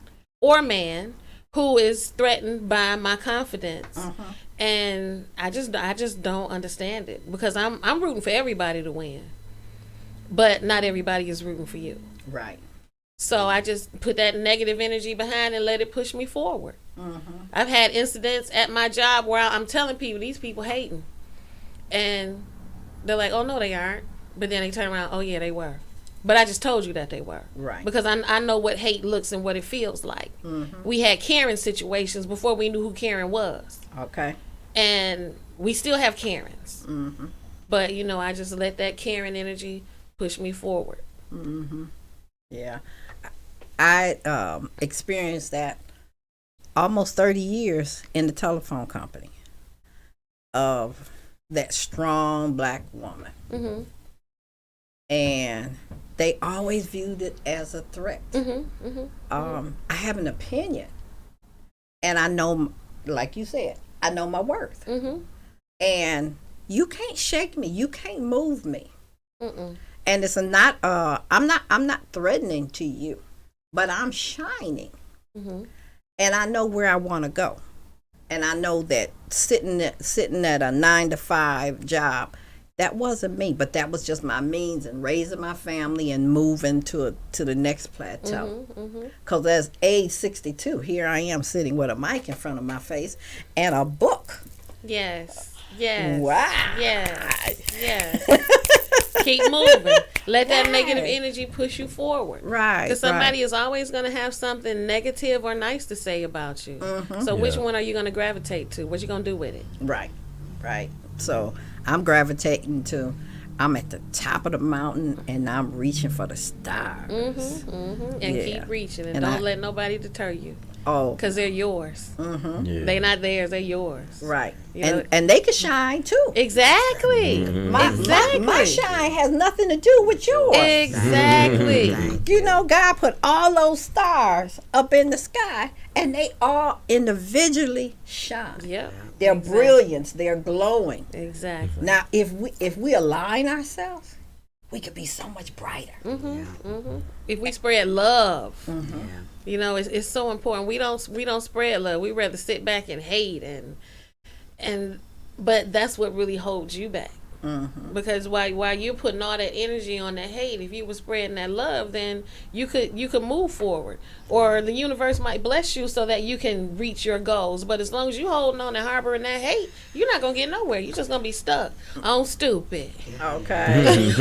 or man who is threatened by my confidence. And I just don't understand it, because I'm rooting for everybody to win, but not everybody is rooting for you. Right. So I just put that negative energy behind and let it push me forward. I've had incidents at my job where I'm telling people, these people hating, and they're like, oh no they aren't, but then they turn around, oh yeah they were, but I just told you that they were. Right. Because I know what hate looks and what it feels like. We had Karen situations before we knew who Karen was. Okay. And we still have Karens. But you know, I just let that Karen energy push me forward. Yeah. I experienced that almost 30 years in the telephone company, of that strong black woman. And they always viewed it as a threat. I have an opinion, and I know, like you said, I know my worth. And you can't shake me, you can't move me. And it's not I'm not threatening to you, but I'm shining. And I know where I want to go. And I know that sitting at a 9-to-5 job, that wasn't me, but that was just my means in raising my family and moving to the next plateau. Because as age 62, here I am sitting with a mic in front of my face and a book. Yes. Wow. Yes. Keep moving. Let that negative energy push you forward. Right. Because somebody is always going to have something negative or nice to say about you. So which one are you going to gravitate to? What you going to do with it? Right. So I'm gravitating to, I'm at the top of the mountain and I'm reaching for the stars. And keep reaching, and don't let nobody deter you. Oh, because they're yours. They're not theirs, they're yours. Right. You know? And they can shine too. Exactly. My shine has nothing to do with yours. Exactly. You know, God put all those stars up in the sky, and they all individually shine. Yep. They're brilliance. They're glowing. Exactly. Now, if we align ourselves, we could be so much brighter. If we spread love, you know, it's so important. We don't spread love. We rather sit back and hate, but that's what really holds you back. Because while you're putting all that energy on that hate, if you were spreading that love, then you could move forward, or the universe might bless you so that you can reach your goals. But as long as you holding on and harboring that hate, you're not gonna get nowhere. You're just gonna be stuck on stupid. Okay.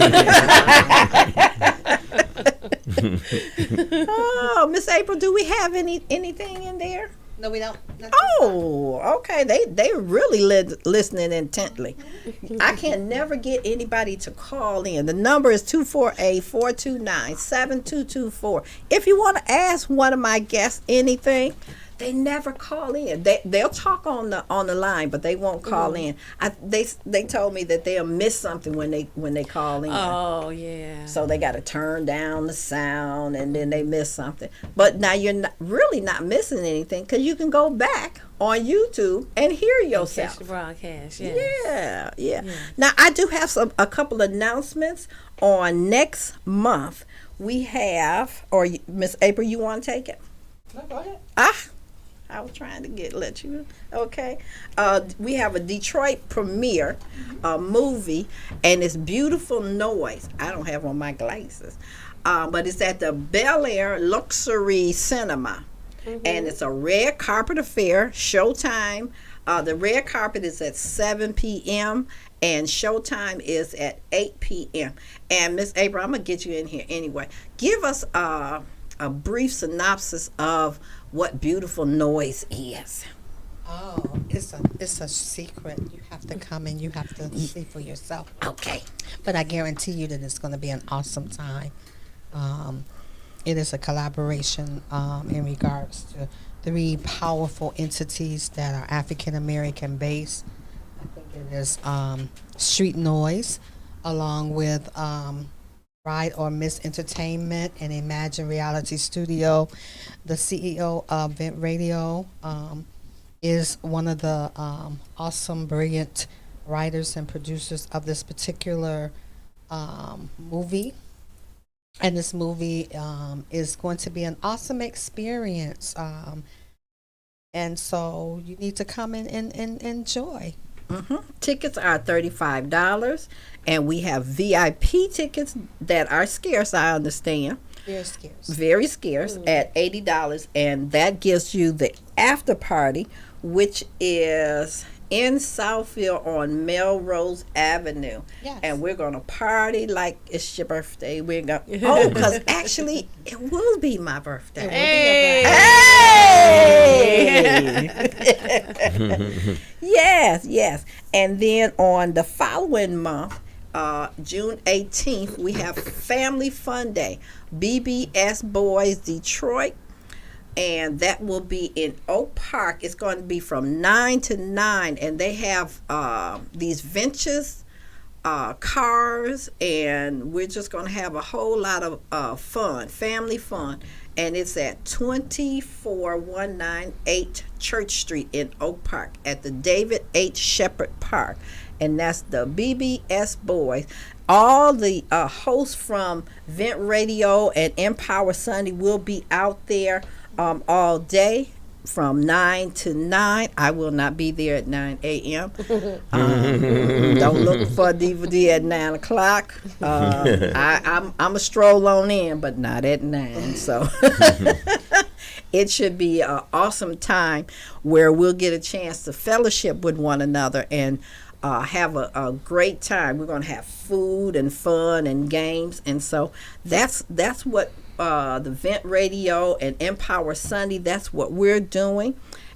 Oh, Miss April, do we have anything in there? No, we don't. Oh, okay. They really listening intently. I can never get anybody to call in. The number is 248-429-7224. If you want to ask one of my guests anything, they never call in. They'll talk on the line, but they won't call in. They told me that they'll miss something when they call in. Oh yeah. So they got to turn down the sound, and then they miss something. But now you're really not missing anything, because you can go back on YouTube and hear yourself. Catch the broadcast. Yes. Yeah. Now I do have a couple announcements on next month. We have, or Miss April, you want to take it? No, go ahead. I was trying to let you. Okay. We have a Detroit premiere movie, and it's Beautiful Noise. I don't have on my glasses, but it's at the Bel Air Luxury Cinema, and it's a red carpet affair. Showtime. The red carpet is at 7 p.m. and showtime is at 8 p.m. And Miss April, I'm gonna get you in here anyway. Give us a brief synopsis of what Beautiful Noise is. Oh, it's a secret. You have to come and you have to see for yourself. Okay. But I guarantee you that it's going to be an awesome time. It is a collaboration in regards to 3 powerful entities that are African American based. I think it is Street Noise, along with Ride or Miss Entertainment and Imagine Reality Studio. The CEO of Vent Radio is one of the awesome, brilliant writers and producers of this particular movie. And this movie is going to be an awesome experience. And so you need to come and enjoy. Tickets are $35, and we have VIP tickets that are scarce, I understand. Very scarce. Very scarce at $80, and that gives you the after party, which is in Southfield on Melrose Avenue. Yes. And we're gonna party like it's your birthday. We're gonna because actually it will be my birthday. Hey! Yes. And then on the following month, June 18th, we have Family Fun Day, BBS Boys Detroit, and that will be in Oak Park. It's going to be from 9 to 9, and they have these vintage cars, and we're just going to have a whole lot of fun, family fun. And it's at 24198 Church Street in Oak Park at the David H. Shepherd Park. And that's the BBS Boys. All the hosts from Vent Radio and Empower Sunday will be out there all day from 9 to 9. I will not be there at 9 a.m. Don't look for DVD at 9 o'clock. I'm a stroll on in, but not at 9. So it should be an awesome time where we'll get a chance to fellowship with one another and have a great time. We're going to have food and fun and games. And so that's what the Vent Radio and Empower Sunday, that's what we're doing.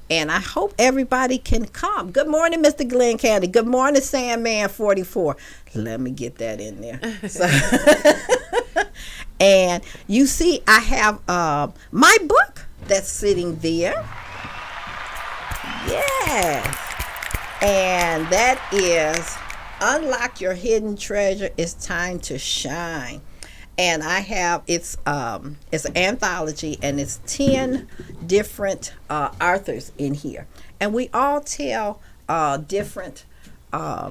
And I hope everybody can come. Good morning, Mr. Glenn Candy. Good morning, Sandman 44. Let me get that in there. So, and you see, I have my book that's sitting there. Yes. And that is Unlock Your Hidden Treasure. It's Time to Shine. And I have it's an anthology, and it's 10 different authors in here, and we all tell different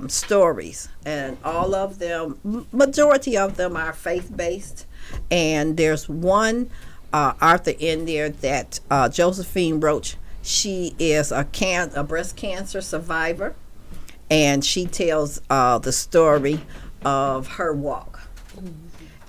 stories, and all of them, majority of them are faith-based. And there's one author in there that Josephine Roach. She is a breast cancer survivor, and she tells the story of her walk.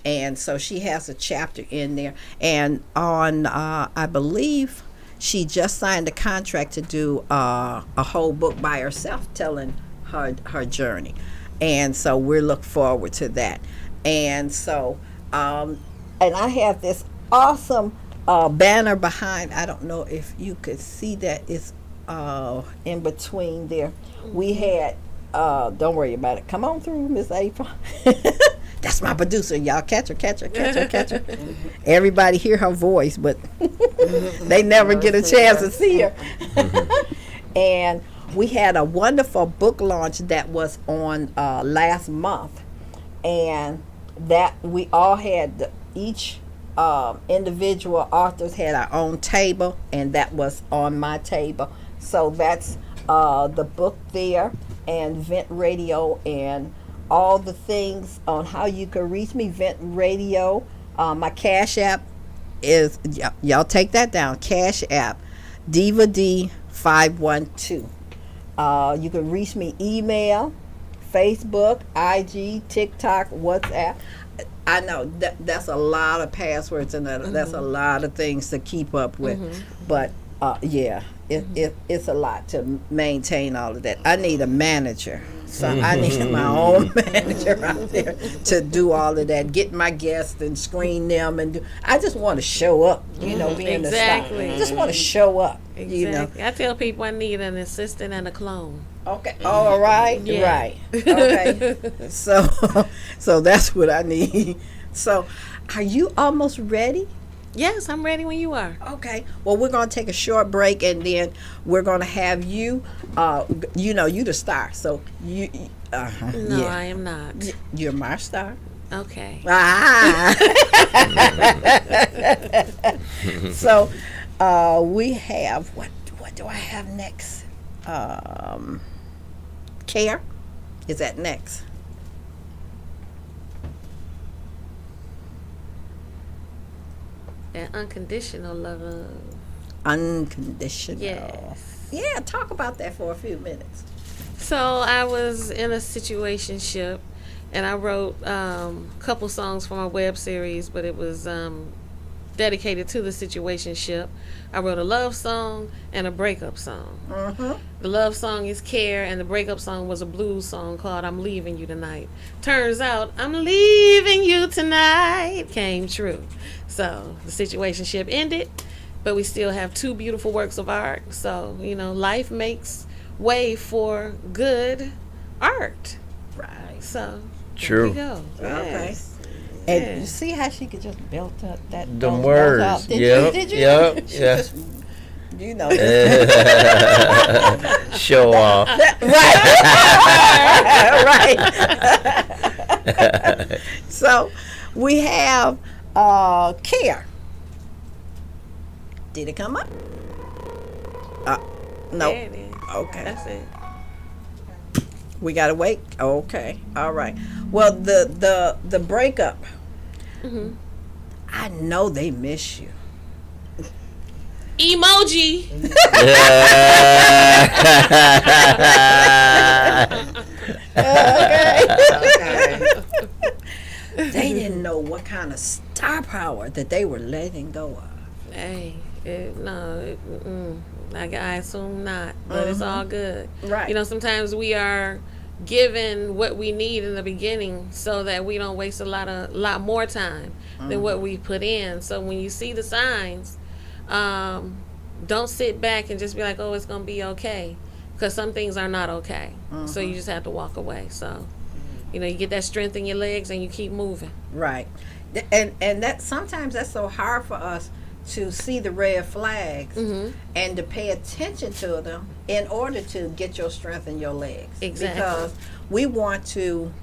And so she has a chapter in there. And on, I believe, she just signed a contract to do a whole book by herself, telling her journey. And so we're looking forward to that. And so, and I have this awesome banner behind. I don't know if you could see that. It's in between there. We had, don't worry about it. Come on through, Miss April. That's my producer. Y'all catch her. Everybody hear her voice, but they never get a chance to see her. And we had a wonderful book launch that was on last month, and that we all had each individual authors had our own table, and that was on my table. So that's the book there, and Vent Radio, and all the things on how you can reach me. Vent Radio. My Cash App is, y'all take that down, Cash App, Diva D 512. You can reach me email, Facebook, IG, TikTok, WhatsApp. I know that's a lot of passwords, and that's a lot of things to keep up with. But yeah, it's a lot to maintain all of that. I need a manager. So I need my own manager out there to do all of that, get my guests and screen them, and I just want to show up, being exactly. I just want to show up, Exactly. I tell people I need an assistant and a clone. Okay. All right. Yeah. Right. Okay. So that's what I need. So, are you almost ready? Yes, I'm ready when you are. Okay. Well, we're going to take a short break, and then we're going to have you, you the star. So, you No, yeah. I am not. You're my star. Okay. So, we have, what do I have next? Care is that next? And unconditional love. unconditional. Yes. Yeah, talk about that for a few minutes. So I was in a situationship, and I wrote a couple songs for my web series, but it was dedicated to the situationship. I wrote a love song and a breakup song. The love song is Care, and the breakup song was a blues song called I'm Leaving You Tonight. Turns out I'm leaving you tonight came true. So the situationship ended, but we still have two beautiful works of art. So, you know, life makes way for good art. Right. So True. there you go. Okay. And you see how she could just belt up that Them those words. out. Did Yep, you? Did you? yep, She yeah. just, you know. Show off. Right. So we have Care. Did it come up? No. There it is. Okay. That's it. We gotta wait. Okay. All right. Well, the breakup. I know they miss you. Emoji. They didn't know what kind of star power that they were letting go of. Hey, I assume not, but it's all good. Right. You know, sometimes we are given what we need in the beginning so that we don't waste a lot more time than what we put in. So when you see the signs, don't sit back and just be like, oh, it's gonna be okay, because some things are not okay. So you just have to walk away. So, you know, you get that strength in your legs and you keep moving. Right. And that sometimes that's so hard for us to see the red flags and to pay attention to them in order to get your strength in your legs. Exactly. Because we want to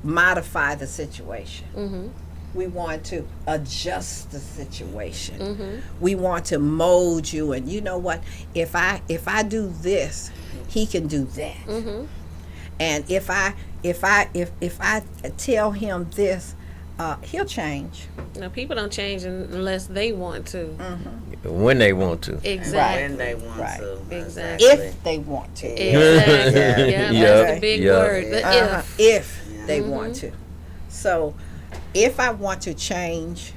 modify the situation. We want to adjust the situation. We want to mold you, and you know what? If I do this, he can do that. And if I tell him this, he'll change. You know, people don't change unless they want to. When they want to. Exactly. When they want Right. to. Exactly. If they want to. Exactly. Yeah, that's the big Yep. word. The If they want to. So, if I want to change,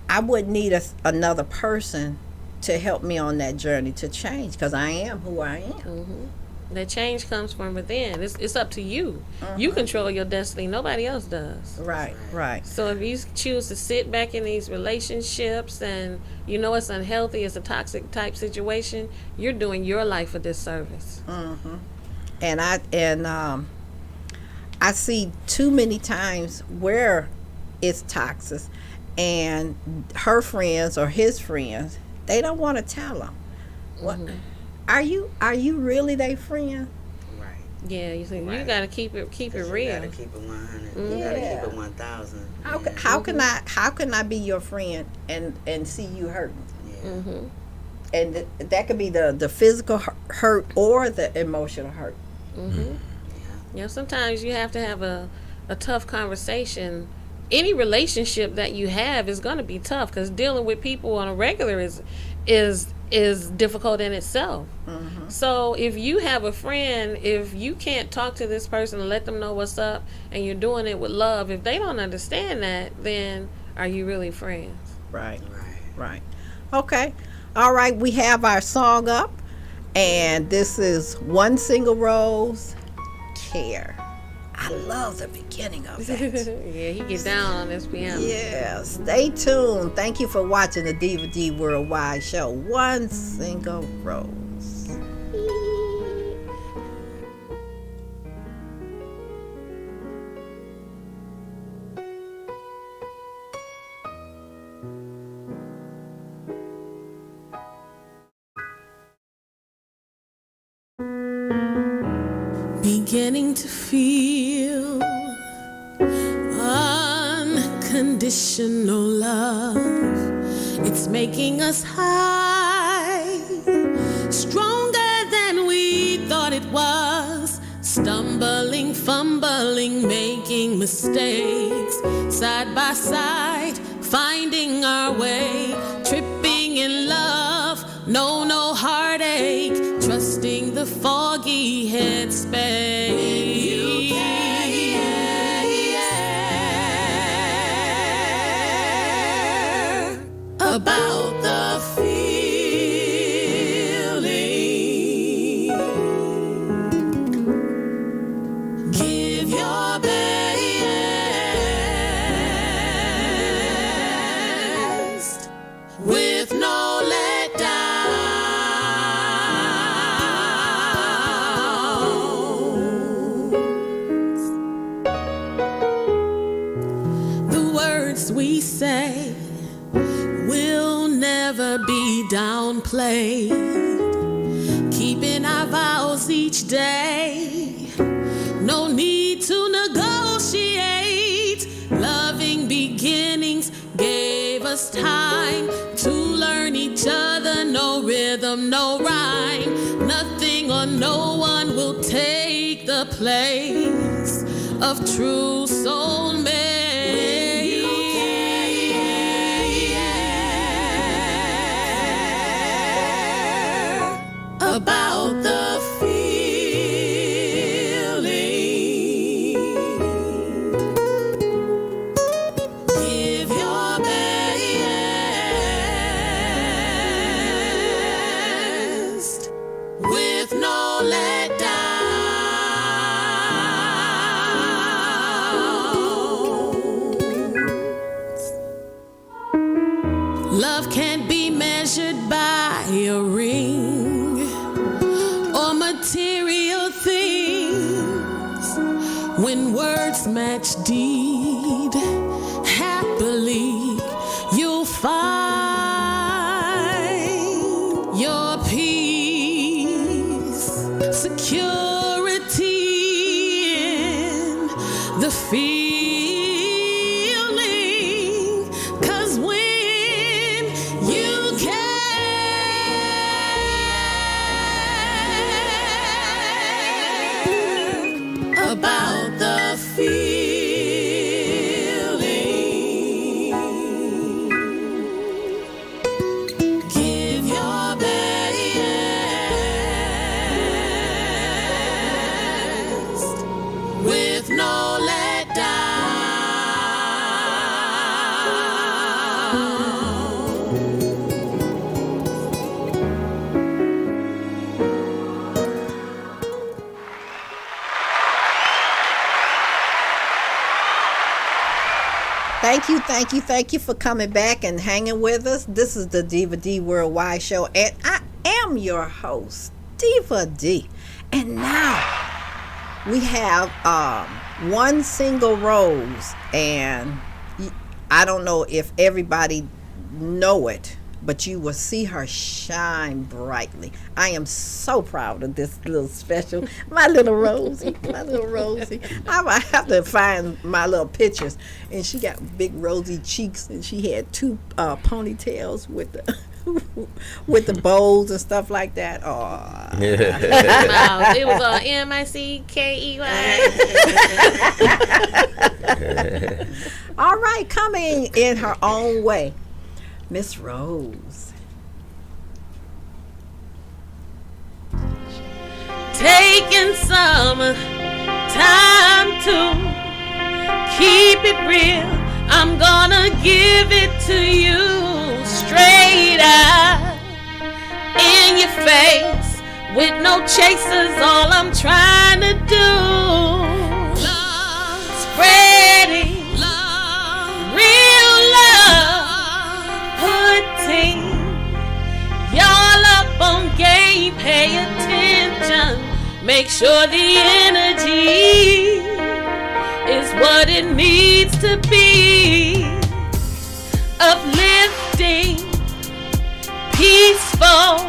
I would need another person to help me on that journey to change, because I am who I am. That change comes from within. It's up to you. You control your destiny. Nobody else does. Right, right. So if you choose to sit back in these relationships and you know it's unhealthy, it's a toxic type situation, you're doing your life a disservice. And I see too many times where it's toxic, and her friends or his friends, they don't want to tell them. What? Are you really their friend? Right. Yeah, you think you Right. gotta keep it You real. gotta keep it 100. You gotta Yeah. keep it 1,000. How can I be your friend and see you hurting? Yeah. And that could be the physical hurt or the emotional hurt. You know, sometimes you have to have a tough conversation. Any relationship that you have is going to be tough, because dealing with people on a regular is difficult in itself. So if you have a friend, if you can't talk to this person and let them know what's up, and you're doing it with love, if they don't understand that, then are you really friends? Right. Right. Right. Okay. All right. We have our song up, and this is One Single Rose, Care. I love the beginning of that. Yeah, he get down on this piano. Yeah. Stay tuned. Thank you for watching the Diva D Worldwide show. One Single Rose. Beginning to feel unconditional love. It's making us high, stronger than we thought it was. Stumbling, fumbling, making mistakes, side by side, finding our way, tripping in love. no heartache, trusting the foggy headspace. You care about the feeling. Give your best with no letdown. The words we say will never be downplayed. Keeping our vows each day. No need to negotiate. Loving beginnings gave us time to learn each other. No rhythm, no rhyme. Nothing or no one will take the place of true soulmate. About the feeling. Give your best with no letdown. Love can't be measured by a ring or material things. When words match deed, happily you'll find your peace, security in the feeling. 'Cause when you care about the feeling, give your best with no letdown. Thank you for coming back and hanging with us. This is the Diva D Worldwide Show, and I am your host, Diva D. And now we have one single rose, and I don't know if everybody know it, but you will see her shine brightly. I am so proud of this little special, my little Rosie. I have to find my little pictures, and she got big rosy cheeks, and she had two ponytails with the with the bows and stuff like that. Oh, Wow, it was Mickey. All right, coming in her own way, Miss Rose. Taking some time to keep it real. I'm gonna give it to you straight out in your face, with no chasers. All I'm trying to do, Love, spreading love, real love, putting y'all up on game. Pay attention, make sure the energy is what it needs to be. Uplifting, peaceful,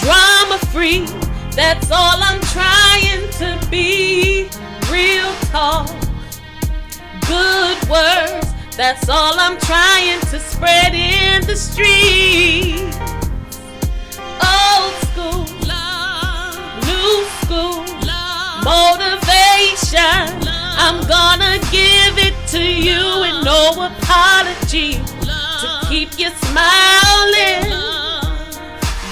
drama-free. That's all I'm trying to be. Real talk, good words. That's all I'm trying to spread in the street. Old school, love, new school, love, motivation. I'm gonna give it to you with no apology. To keep you smiling,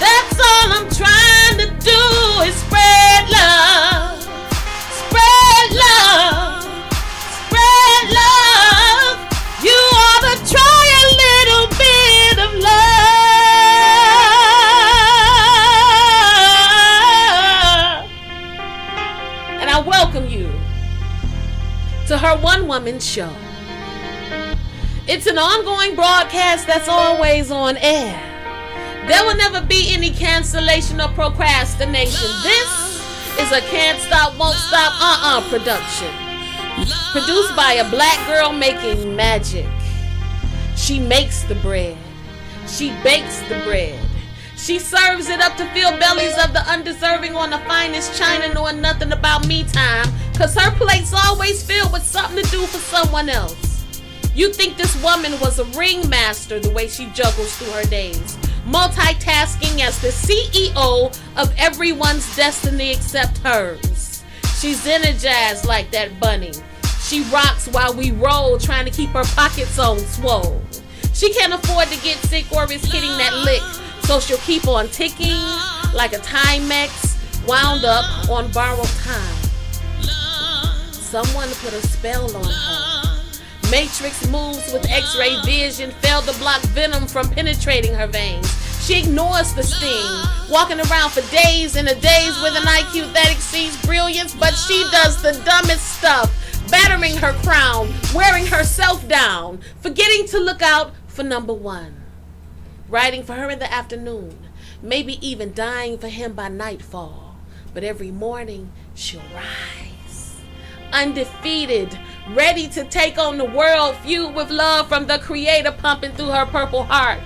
That's all I'm trying to do is spread love. Spread love. Spread love. You ought to try a little bit of love. And I welcome you to her one-woman show. It's an ongoing broadcast that's always on air. There will never be any cancellation or procrastination. This is a can't stop, won't stop, production. Produced by a black girl making magic. She makes the bread. She bakes the bread. She serves it up to fill bellies of the undeserving on the finest china, knowing nothing about me time. Cause her plate's always filled with something to do for someone else. You think this woman was a ringmaster the way she juggles through her days. Multitasking as the CEO of everyone's destiny except hers. She's energized like that bunny. She rocks while we roll, trying to keep her pockets on swole. She can't afford to get sick or risk hitting that lick, so she'll keep on ticking like a Timex wound up on borrowed time. Someone put a spell on her. Matrix moves with X-ray vision failed to block venom from penetrating her veins. She ignores the sting, walking around for days and a days with an IQ that exceeds brilliance, but she does the dumbest stuff, battering her crown, wearing herself down, forgetting to look out for number one. Writing for her in the afternoon, maybe even dying for him by nightfall, but every morning she'll rise. Undefeated, ready to take on the world, feud with love from the creator pumping through her purple heart.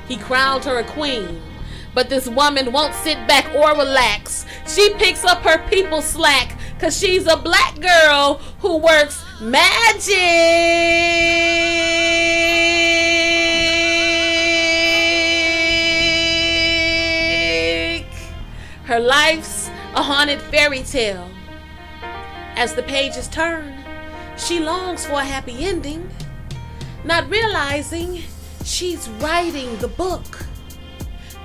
He crowned her a queen, but this woman won't sit back or relax. She picks up her people slack, cause she's a black girl who works magic. Her life's a haunted fairy tale. As the pages turn, she longs for a happy ending, not realizing she's writing the book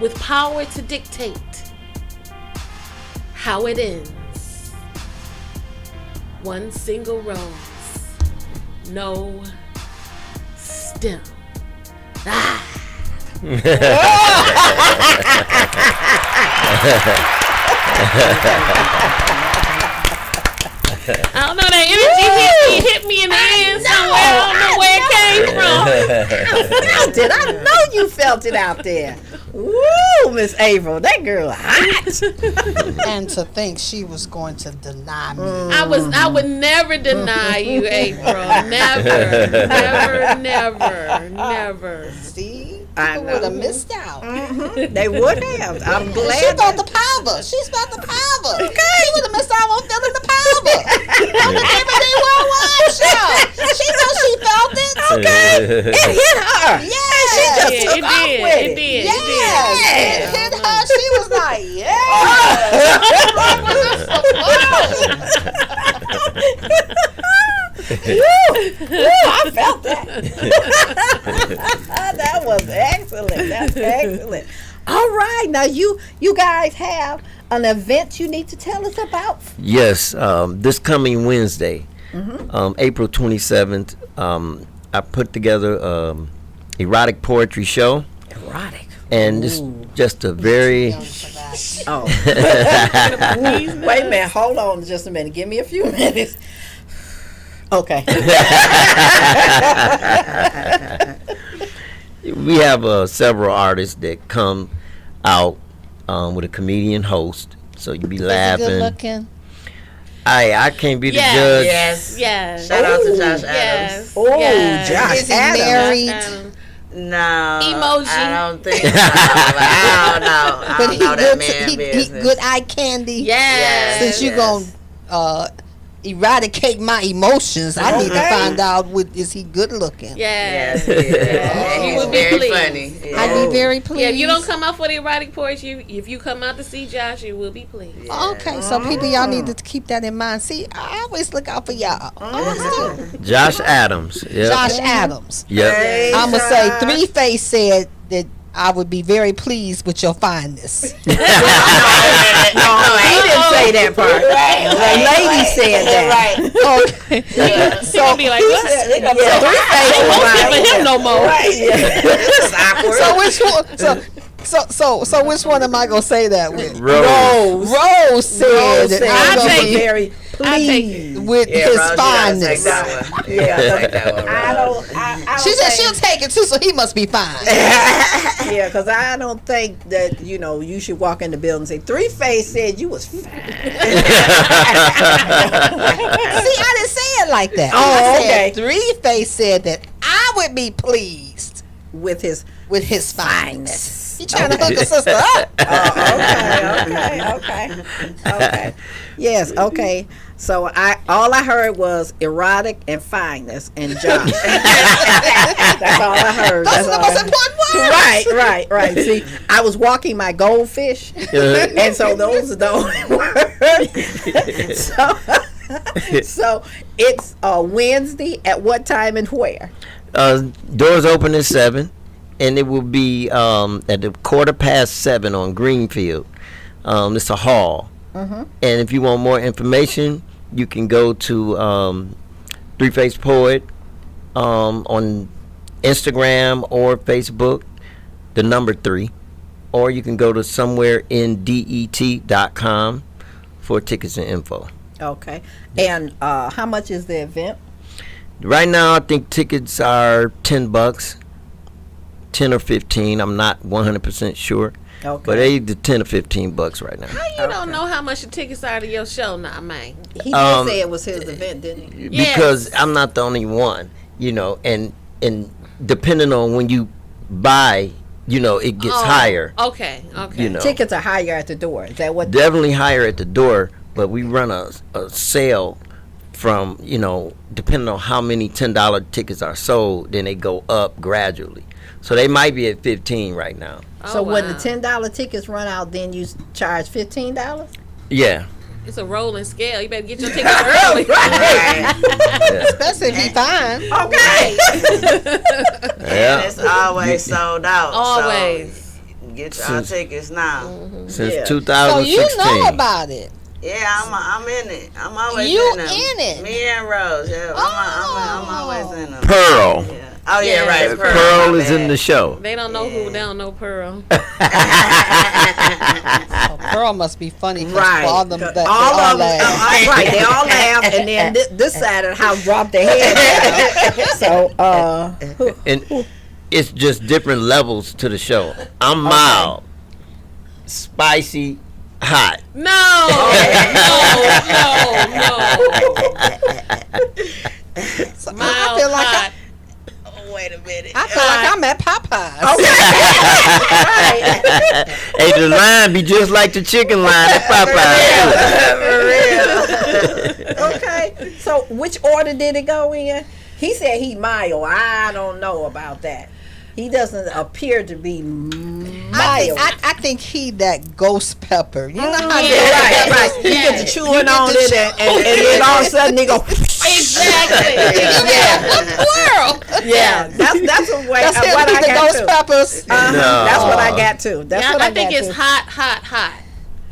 with power to dictate how it ends. One single rose, no stem. I don't know, that energy hit me in the end somewhere. I don't know where it came from. I felt it. I know you felt it out there. Woo, Miss April, that girl hot. And to think she was going to deny me. I would never deny you, April. Never. See? I People would have missed out. They would have. I'm glad. She felt the power. She's felt the power. Okay. She would have missed out on feeling the power. On the Diva D Worldwide show. She knows she felt it. Okay. It hit her. Yeah. She just took off with it. It did. It hit her. She was like, yeah. I felt that. That was excellent. That's excellent. All right, now you guys have an event you need to tell us about. Yes, this coming Wednesday, April 27th, I put together erotic poetry show. Erotic. And it's just a very... Oh. Wait a minute. Hold on just a minute. Give me a few minutes. Okay. We have several artists that come out with a comedian host, so you be laughing. Good looking. I can't be the judge. Yes. Shout out to Josh Yes. Adams. Oh, Yes. Josh Is he Adams. married? No. Emoji. I don't think so. I don't know. I But don't he know that good, man he business. good eye candy. Yes. Since you Yes. gonna eradicate my emotions, I need to Okay. find out is he good looking. Yes, Yes. he is. And You he's would be very pleased. funny. I'd be very pleased. Yeah, if you don't come out for the erotic poetry, if you come out to see Josh, you will be pleased. Okay, so people, y'all need to keep that in mind. See, I always look out for y'all. Always do. Josh Adams. Yep. Josh Adams. Yep. Hey, I'm going to say Three Face said that I would be very pleased with your fineness. No, he didn't say that part. The lady said that. Okay. So gonna be like, what? For him no more. It's awkward. So which one? So which one am I gonna say that with? Rose. Rose said that I I'm gonna be be very pleased with his Rose, fineness. you gotta take that one. I don't She said think- she'll take it too, so he must be fine. Yeah, because I don't think that, you should walk in the building and say, Three Face said you was fine. See, I didn't say it like that. Oh, I said okay. Three Face said that I would be pleased With his with his fineness. He trying to hook a sister up. okay. Yes, okay. So all I heard was erotic and fineness and Josh. That's all I heard. Those That's are the all most I heard. important words. Right. See, I was walking my goldfish, and so those are the only words. So it's Wednesday at what time and where? Doors open at 7, and it will be at the 7:15 on Greenfield. It's a hall. And if you want more information, you can go to Three Face Poet on Instagram or Facebook, the number 3, or you can go to somewhereindet.com for tickets and info. Okay. And how much is the event? Right now, I think tickets are $10, 10 or 15. I'm not 100% sure. Okay. But they the $10 or $15 right now. How you don't know how much the tickets are to your show now, man? He did say it was his event, didn't he? Because I'm not the only one, and depending on when you buy, it gets higher. Okay. Tickets are higher at the door. Is that what? Definitely higher at the door, but we run a sale from, depending on how many $10 tickets are sold, then they go up gradually. So they might be at 15 right now. So when the $10 tickets run out, then you charge $15? Yeah. It's a rolling scale. You better get your tickets early. Especially if he fine. Okay. Yeah. It's always sold out. Always. So get your tickets now. Since Yeah. 2016. So you know about it. Yeah, I'm in it. I'm always You in them. in it? Me and Rose. Yeah, I'm always in them. Pearl. Yeah. Oh yeah, Yeah. right. Pearl my is in bad. the show. They don't know who. They don't know Pearl. Pearl must be funny. 'Cause Right. for all them that they all all of them. laugh. Right. They all laugh, and then this side of the house dropped their head down. So, And it's just different levels to the show. I'm mild, spicy, hot. No. So Mild, I feel like hot. Wait a minute. I feel like I'm at Popeyes. Hey, the line be just like the chicken line at Popeye. okay. So which order did it go in? He said he mild. I don't know about that. He doesn't appear to be mild. I think he that ghost pepper. You know how Right, they right. You get to chewing on it, and then all of a sudden they go. Exactly. Yeah, that's a way. That's him what with I the got ghost too. peppers. That's what I got too. That's Yeah, what I think got it's too. hot.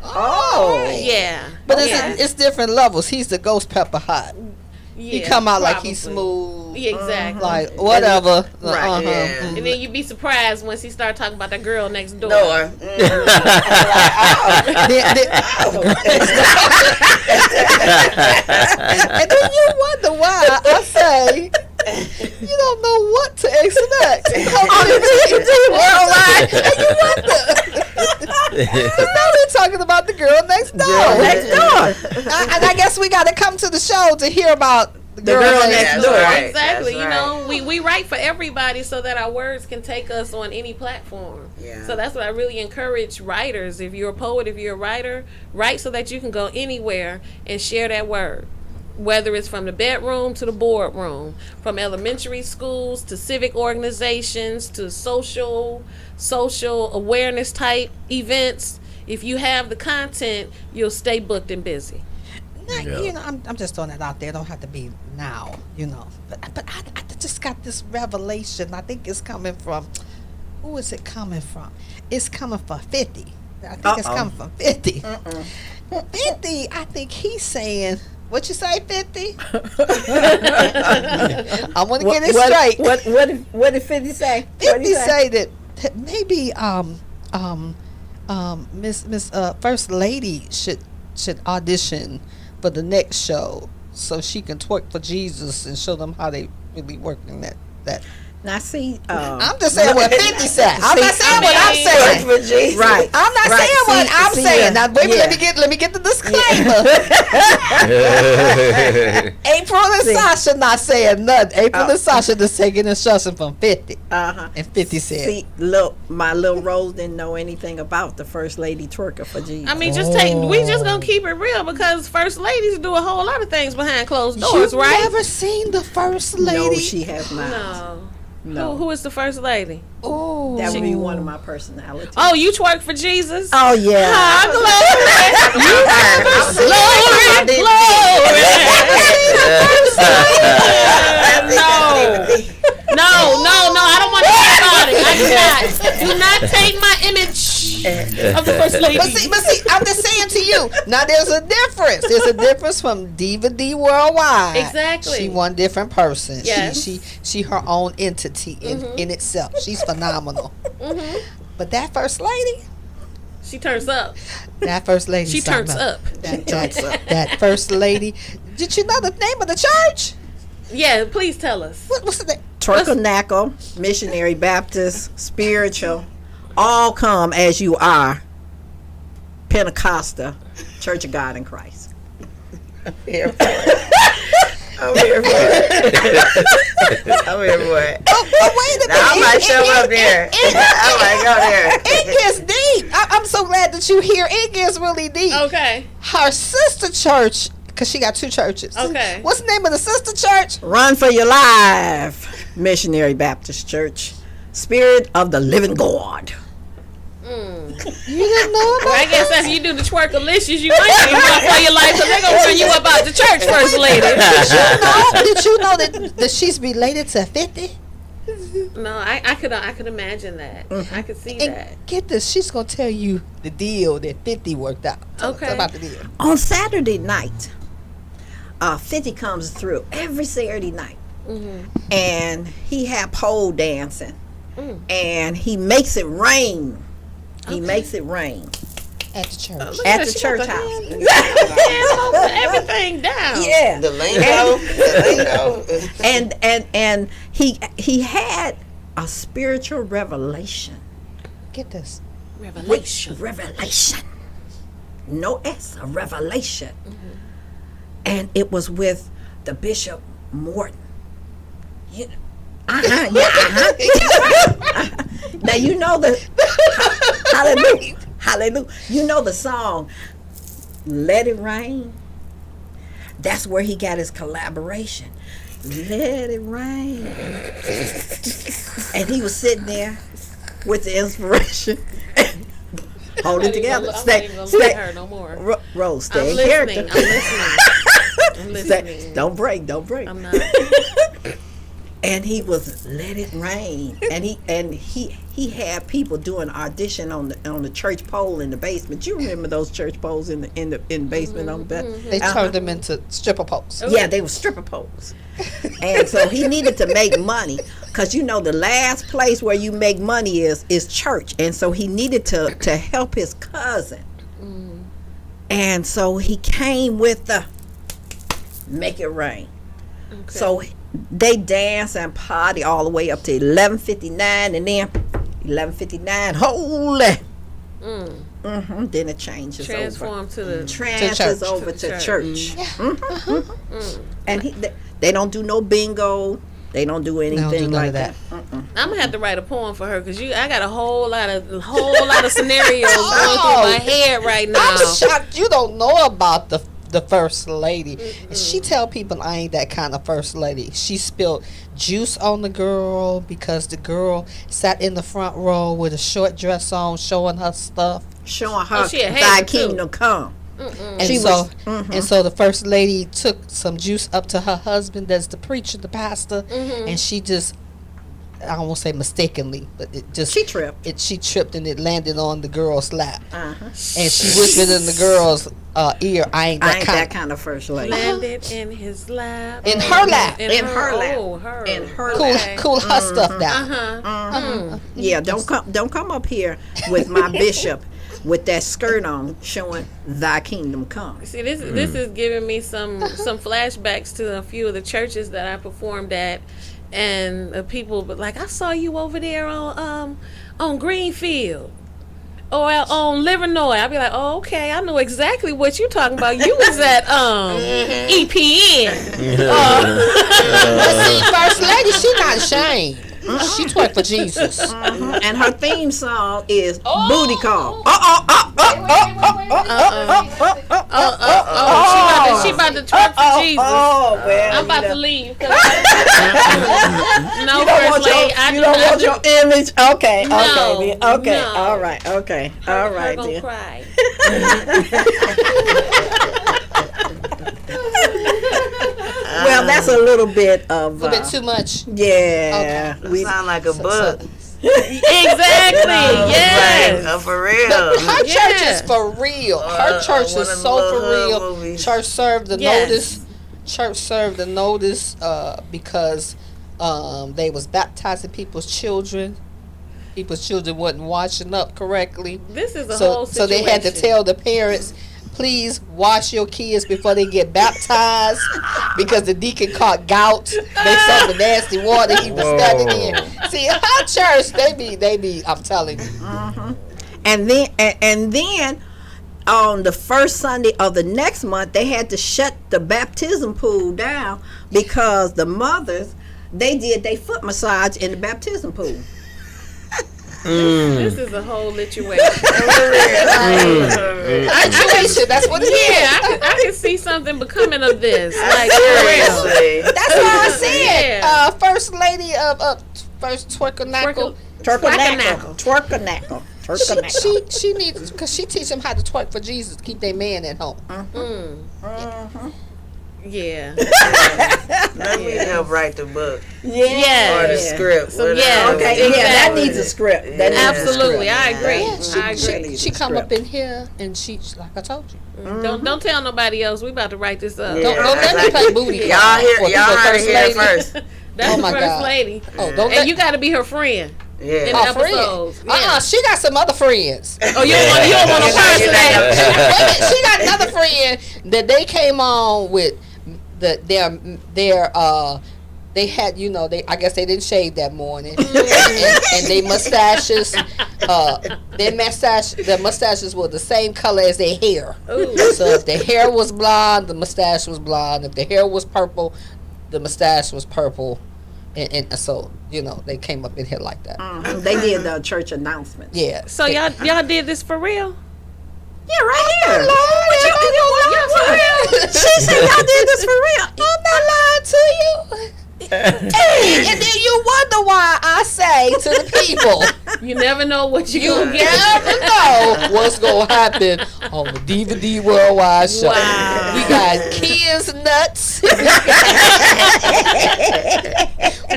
Oh, Yeah. But yeah. it's different levels. He's the ghost pepper hot. He Yeah, come out like he's probably. smooth. Yeah, exactly. Like whatever. Right, yeah. And then you'd be surprised once he start talking about the girl next door. Door. And then you wonder why I say you don't know what to expect. Worldwide, and you wonder. Now we're talking about the girl next door. And I guess we got to come to the show to hear about the girl next That's door. right. Exactly. That's You know, right. we write for everybody so that our words can take us on any platform. Yeah. So that's what I really encourage writers. If you're a poet, if you're a writer, write so that you can go anywhere and share that word. Whether it's from the bedroom to the boardroom, from elementary schools to civic organizations to social awareness type events. If you have the content, you'll stay booked and busy. Now, you know, I'm just throwing it out there. It don't have to be now, you know. But I just got this revelation. I think it's coming from who is it coming from? It's coming from 50. I think it's coming from 50. 50, I think he's saying, what you say, 50? I want to get it straight. What did 50 say? 50 say that maybe Miss First Lady should audition for the next show so she can twerk for Jesus and show them how they really work in that. Now see, I'm just saying what 50 said. I'm not saying what I'm saying. for Jesus. Right. I'm not saying what I'm saying. Now wait, let me get the disclaimer. April and Sasha not saying nothing. April and Sasha just taking instruction from 50. And 50 said. See, my little Rose didn't know anything about the First Lady twerker for Jesus. I mean, we just gonna keep it real because first ladies do a whole lot of things behind closed doors, You've right? never seen the First Lady? No, she has not. No. Who is the first lady? Oh, that would be one of my personalities. Oh, you twerk for Jesus? Oh yeah. No, I don't want to hear about it. Do not take my image of the first lady. But see, I'm just saying to you. Now there's a difference. There's a difference from Diva D Worldwide. Exactly. She one different person. Yes. She her own entity in itself. She's phenomenal. But that First Lady, she turns up. That First Lady, she turns up. That First Lady. Did you know the name of the church? Yeah, please tell us. What's the name? Turkanackle, Missionary Baptist, Spiritual, all come as you are. Pentecostal, Church of God in Christ. I'm here for it. I'm here for it. Oh, wait a minute. I might show up there. I might go there. It gets deep. I'm so glad that you here. It gets really deep. Okay. Her sister church, because she got two churches. Okay. What's the name of the sister church? Run for Your Life, Missionary Baptist Church, Spirit of the Living God. You didn't know about I guess after you do the twerkalicious, you might be run for your life because they're going to run you up out the church, First Lady. Did you know that she's related to 50? No, I could imagine that. I could see that. Get this, she's going to tell you the deal that 50 worked out. Tell us about the deal. On Saturday night, 50 comes through every Saturday night. And he had pole dancing. And he makes it rain. He makes it rain. At the church. At the church house. Everything down. Yeah. The lingo. And he had a spiritual revelation. Get this. Revelation. No S, a revelation. And it was with the Bishop Morton. Now you know the hallelujah. You know the song Let It Rain. That's where he got his collaboration. Let it rain. And he was sitting there with the inspiration. Hold it together. Stay her no more. Rose, stay in character. I'm listening. Don't break. I'm not. And he was Let It Rain, and he had people doing audition on the church pole in the basement. You remember those church poles in the basement on the They turned them into stripper poles. Yeah, they were stripper poles. And so he needed to make money because the last place where you make money is church, and so he needed to help his cousin. And so he came with the Make It Rain. Okay. So they dance and party all the way up to 11:59, and then 11:59, holy. Then it changes. Transform to the transfers over to church. And they don't do no bingo. They don't do anything like that. I'm gonna have to write a poem for her because I got a whole lot of scenarios going through my head right now. I'm shocked you don't know about the First Lady. She tell people I ain't that kind of First Lady. She spilled juice on the girl because the girl sat in the front row with a short dress on, showing her stuff, showing her thy kingdom come. And so the First Lady took some juice up to her husband, that's the preacher, the pastor, and she just I won't say mistakenly, but it just She tripped. She tripped and it landed on the girl's lap, Uh-huh. and she whispered in the girl's ear, "I ain't that that kind of first lady. Landed in his lap. In her lap. In her lap. Oh, her. In her Cool, lap. cool her stuff down." Yeah, don't come up here with my bishop with that skirt on showing thy kingdom come. See, this is giving me some flashbacks to a few of the churches that I performed at, and people, but like, I saw you over there on Greenfield or on Livernois. I'd be like, oh, okay, I know exactly what you're talking about. You was at EPN. But see, First Lady, she not ashamed. She twerk for Jesus. And her theme song is Oh. Booty Call. She about to twerk for Jesus. Oh, well. I'm about to leave. No, You don't First want Lady, your, you don't want your image. Okay, No, okay, dear. Okay, no. all right, okay, all Her right, gonna dear. cry. Well, that's a little bit of. A bit too much. Yeah. We sound like a book. Exactly. Yes. Like, for real. Her Yeah. church is for real. Her church one is of the so little for hood real. movies. Church served the Yes. notice. Church served the notice because they was baptizing people's children. People's children wasn't washing up correctly. This is a So whole so situation. they had to tell the parents, please wash your kids before they get baptized because the deacon caught gout. They saw the nasty water he was standing in. See, our church, they be. I'm telling you. And then on the first Sunday of the next month, they had to shut the baptism pool down because the mothers, they did their foot massage in the baptism pool. This is a whole situation. Situation, that's what it is. Yeah, I can see something becoming of this. Like, for real. Seriously. That's why I said, Yeah. First Lady of First Twerkanackle. Twerkanackle. She needs, because she teach them how to twerk for Jesus to keep their man at home. Yeah. Let me help write the book Yeah. or the script. So, whatever. yeah. Okay, yeah, that Exactly. needs a script. That needs a Absolutely, script. I agree. Yeah, I agree. she come up in here and she, like I told you. Don't tell nobody else. We about to write this up. Yeah. Don't let me play booty. Y'all call hear? for Y'all the heard it First here Lady. first. That's Oh the my first God. lady. Oh, don't And let, you got to be her friend. Yeah. In oh, the friend. episodes. Yeah. She got some other friends. Oh, you don't want to personate. She got another friend that they came on with their they had, you know, I guess they didn't shave that morning, and they mustaches, their mustaches were the same color as their hair. Ooh. So if their hair was blonde, the mustache was blonde. If their hair was purple, the mustache was purple, and so, you know, they came up in here like that. They did the church announcement. Yeah. So y'all did this for real? Yeah, right here. She She said y'all did this for real. I'm not lying to you. Hey, and then you wonder why I say to the people, You never know what you you gonna get. never know what's gonna happen on the Diva D Worldwide show. Wow. We got kids nuts.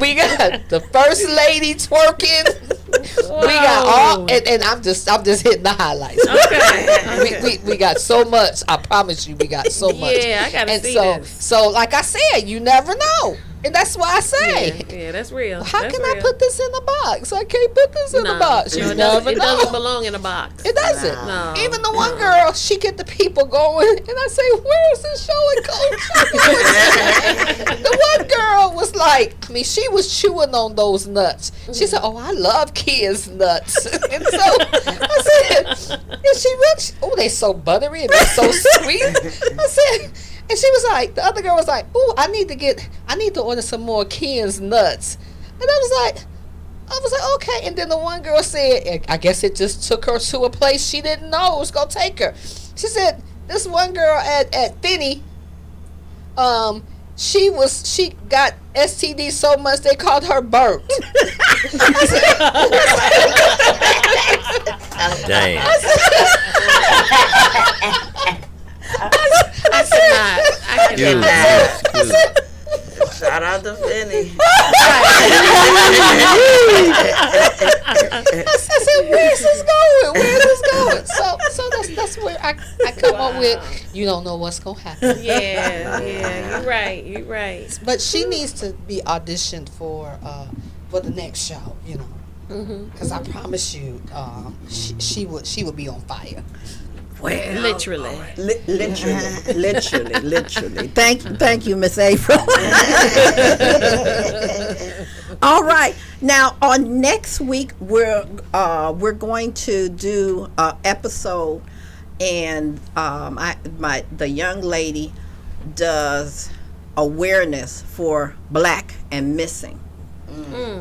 We got the First Lady twerking. We got all, and I'm just hitting the highlights. Okay. We got so much. I promise you, we got so much. Yeah, I gotta and see so, this. So, like I said, you never know, and that's why I say. Yeah, that's real. How That's can real. I put this in a box? I can't put this in a box. You No, never it know. doesn't belong in a box. It doesn't. No. Even the one girl, she get the people going, and I say, "Where's this show and coach?" The one girl was like, I mean, she was chewing on those nuts. She said, "Oh, I love kids' nuts," and so I said, "And she looked, oh, they so buttery and they're so sweet." I said. And she was like, the other girl was like, "Ooh, I need to order some more Ken's nuts." And I was like, okay. And then the one girl said, I guess it just took her to a place she didn't know it was gonna take her. She said, this one girl at Finney, she got STD so much they called her burnt. Dang. I cannot. Shout out to Finney. I said, where's this going? Where's this going? So that's where I come up with, you don't know what's going to happen. Yeah, you're right. But she needs to be auditioned for the next show, you know. Because I promise you, she would be on fire. Well, Literally. Literally. Thank you, Miss April. All right. Now, on next week, we're going to do an episode, and the young lady does awareness for Black and missing.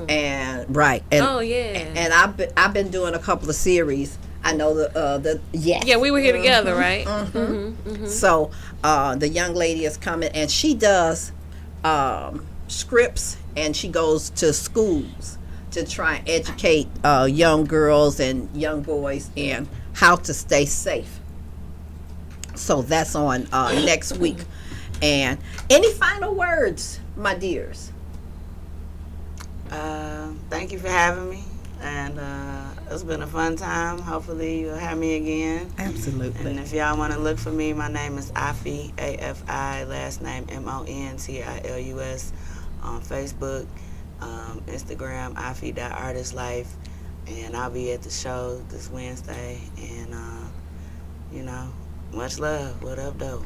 And and I've been doing a couple of series. I know Yeah, we were here together, right? So the young lady is coming, and she does scripts, and she goes to schools to try and educate young girls and young boys in how to stay safe. So that's on next week. And any final words, my dears? Thank you for having me, and it's been a fun time. Hopefully you'll have me again. Absolutely. And if y'all want to look for me, my name is Afi, A-F-I, last name M-O-N-T-I-L-U-S, on Facebook, Instagram, Afi.artistlife, and I'll be at the show this Wednesday, and much love. What up, though?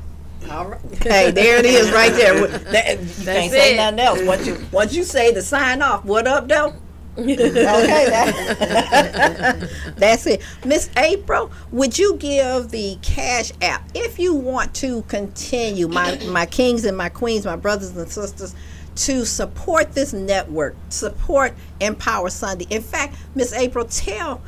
All right. Hey, there it is right there. You can't say nothing else. Once you say to sign off, what up, though? Okay, that's it. Miss April, would you give the Cash App if you want to continue, my kings and my queens, my brothers and sisters, to support this network, support Empower Sunday? In fact, Miss April, tell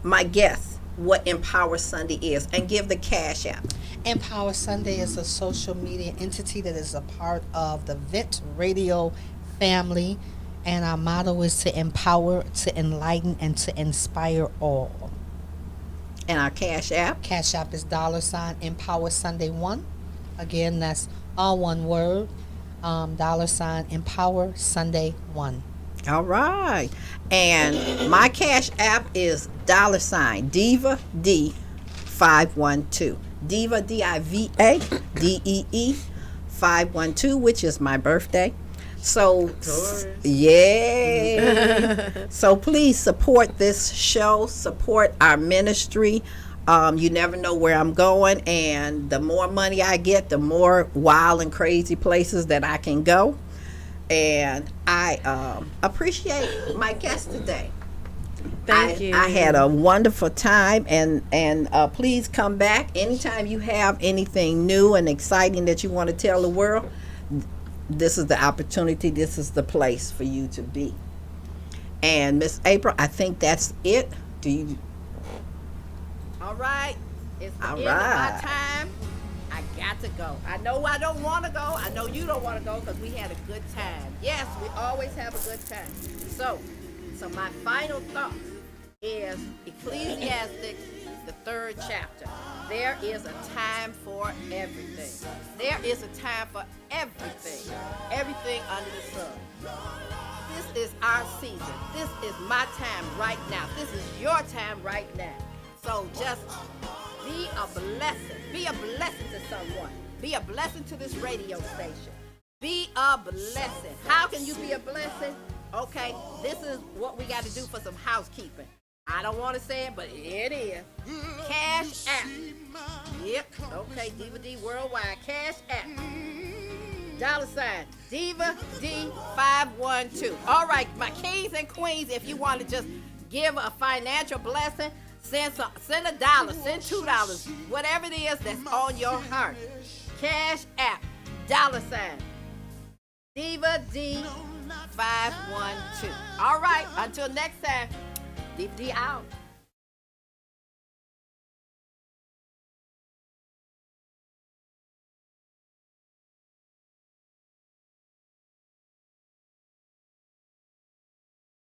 my guests what Empower Sunday is and give the Cash App. Empower Sunday is a social media entity that is a part of the Vent Radio family, and our motto is to empower, to enlighten, and to inspire all. And our Cash App? Cash App is $Empower Sunday 1. Again, that's all one word. $Empower Sunday 1. All right. And my Cash App is $Diva D 512. Diva Diva Dee 512, which is my birthday. So yay. So please support this show, support our ministry. You never know where I'm going, and the more money I get, the more wild and crazy places that I can go. And I appreciate my guest today. Thank you. I had a wonderful time, and please come back anytime you have anything new and exciting that you want to tell the world. This is the opportunity. This is the place for you to be. And Miss April, I think that's it. Do you? All right. It's the All end of right. my time. I got to go. I know I don't want to go. I know you don't want to go because we had a good time. Yes, we always have a good time. So my final thought is Ecclesiastes, the 3rd chapter. There is a time for everything. There is a time for everything. Everything under the sun. This is our season. This is my time right now. This is your time right now. So just be a blessing. Be a blessing to someone. Be a blessing to this radio station. Be a blessing. How can you be a blessing? Okay, this is what we got to do for some housekeeping. I don't want to say it, but it is. Cash App. Yep. Okay, Diva D Worldwide. Cash App. $Diva D 512. All right, my kings and queens, if you want to just give a financial blessing, send $1, send $2, whatever it is that's on your heart. Cash App. $Diva D 512. All right, until next time. Diva D out.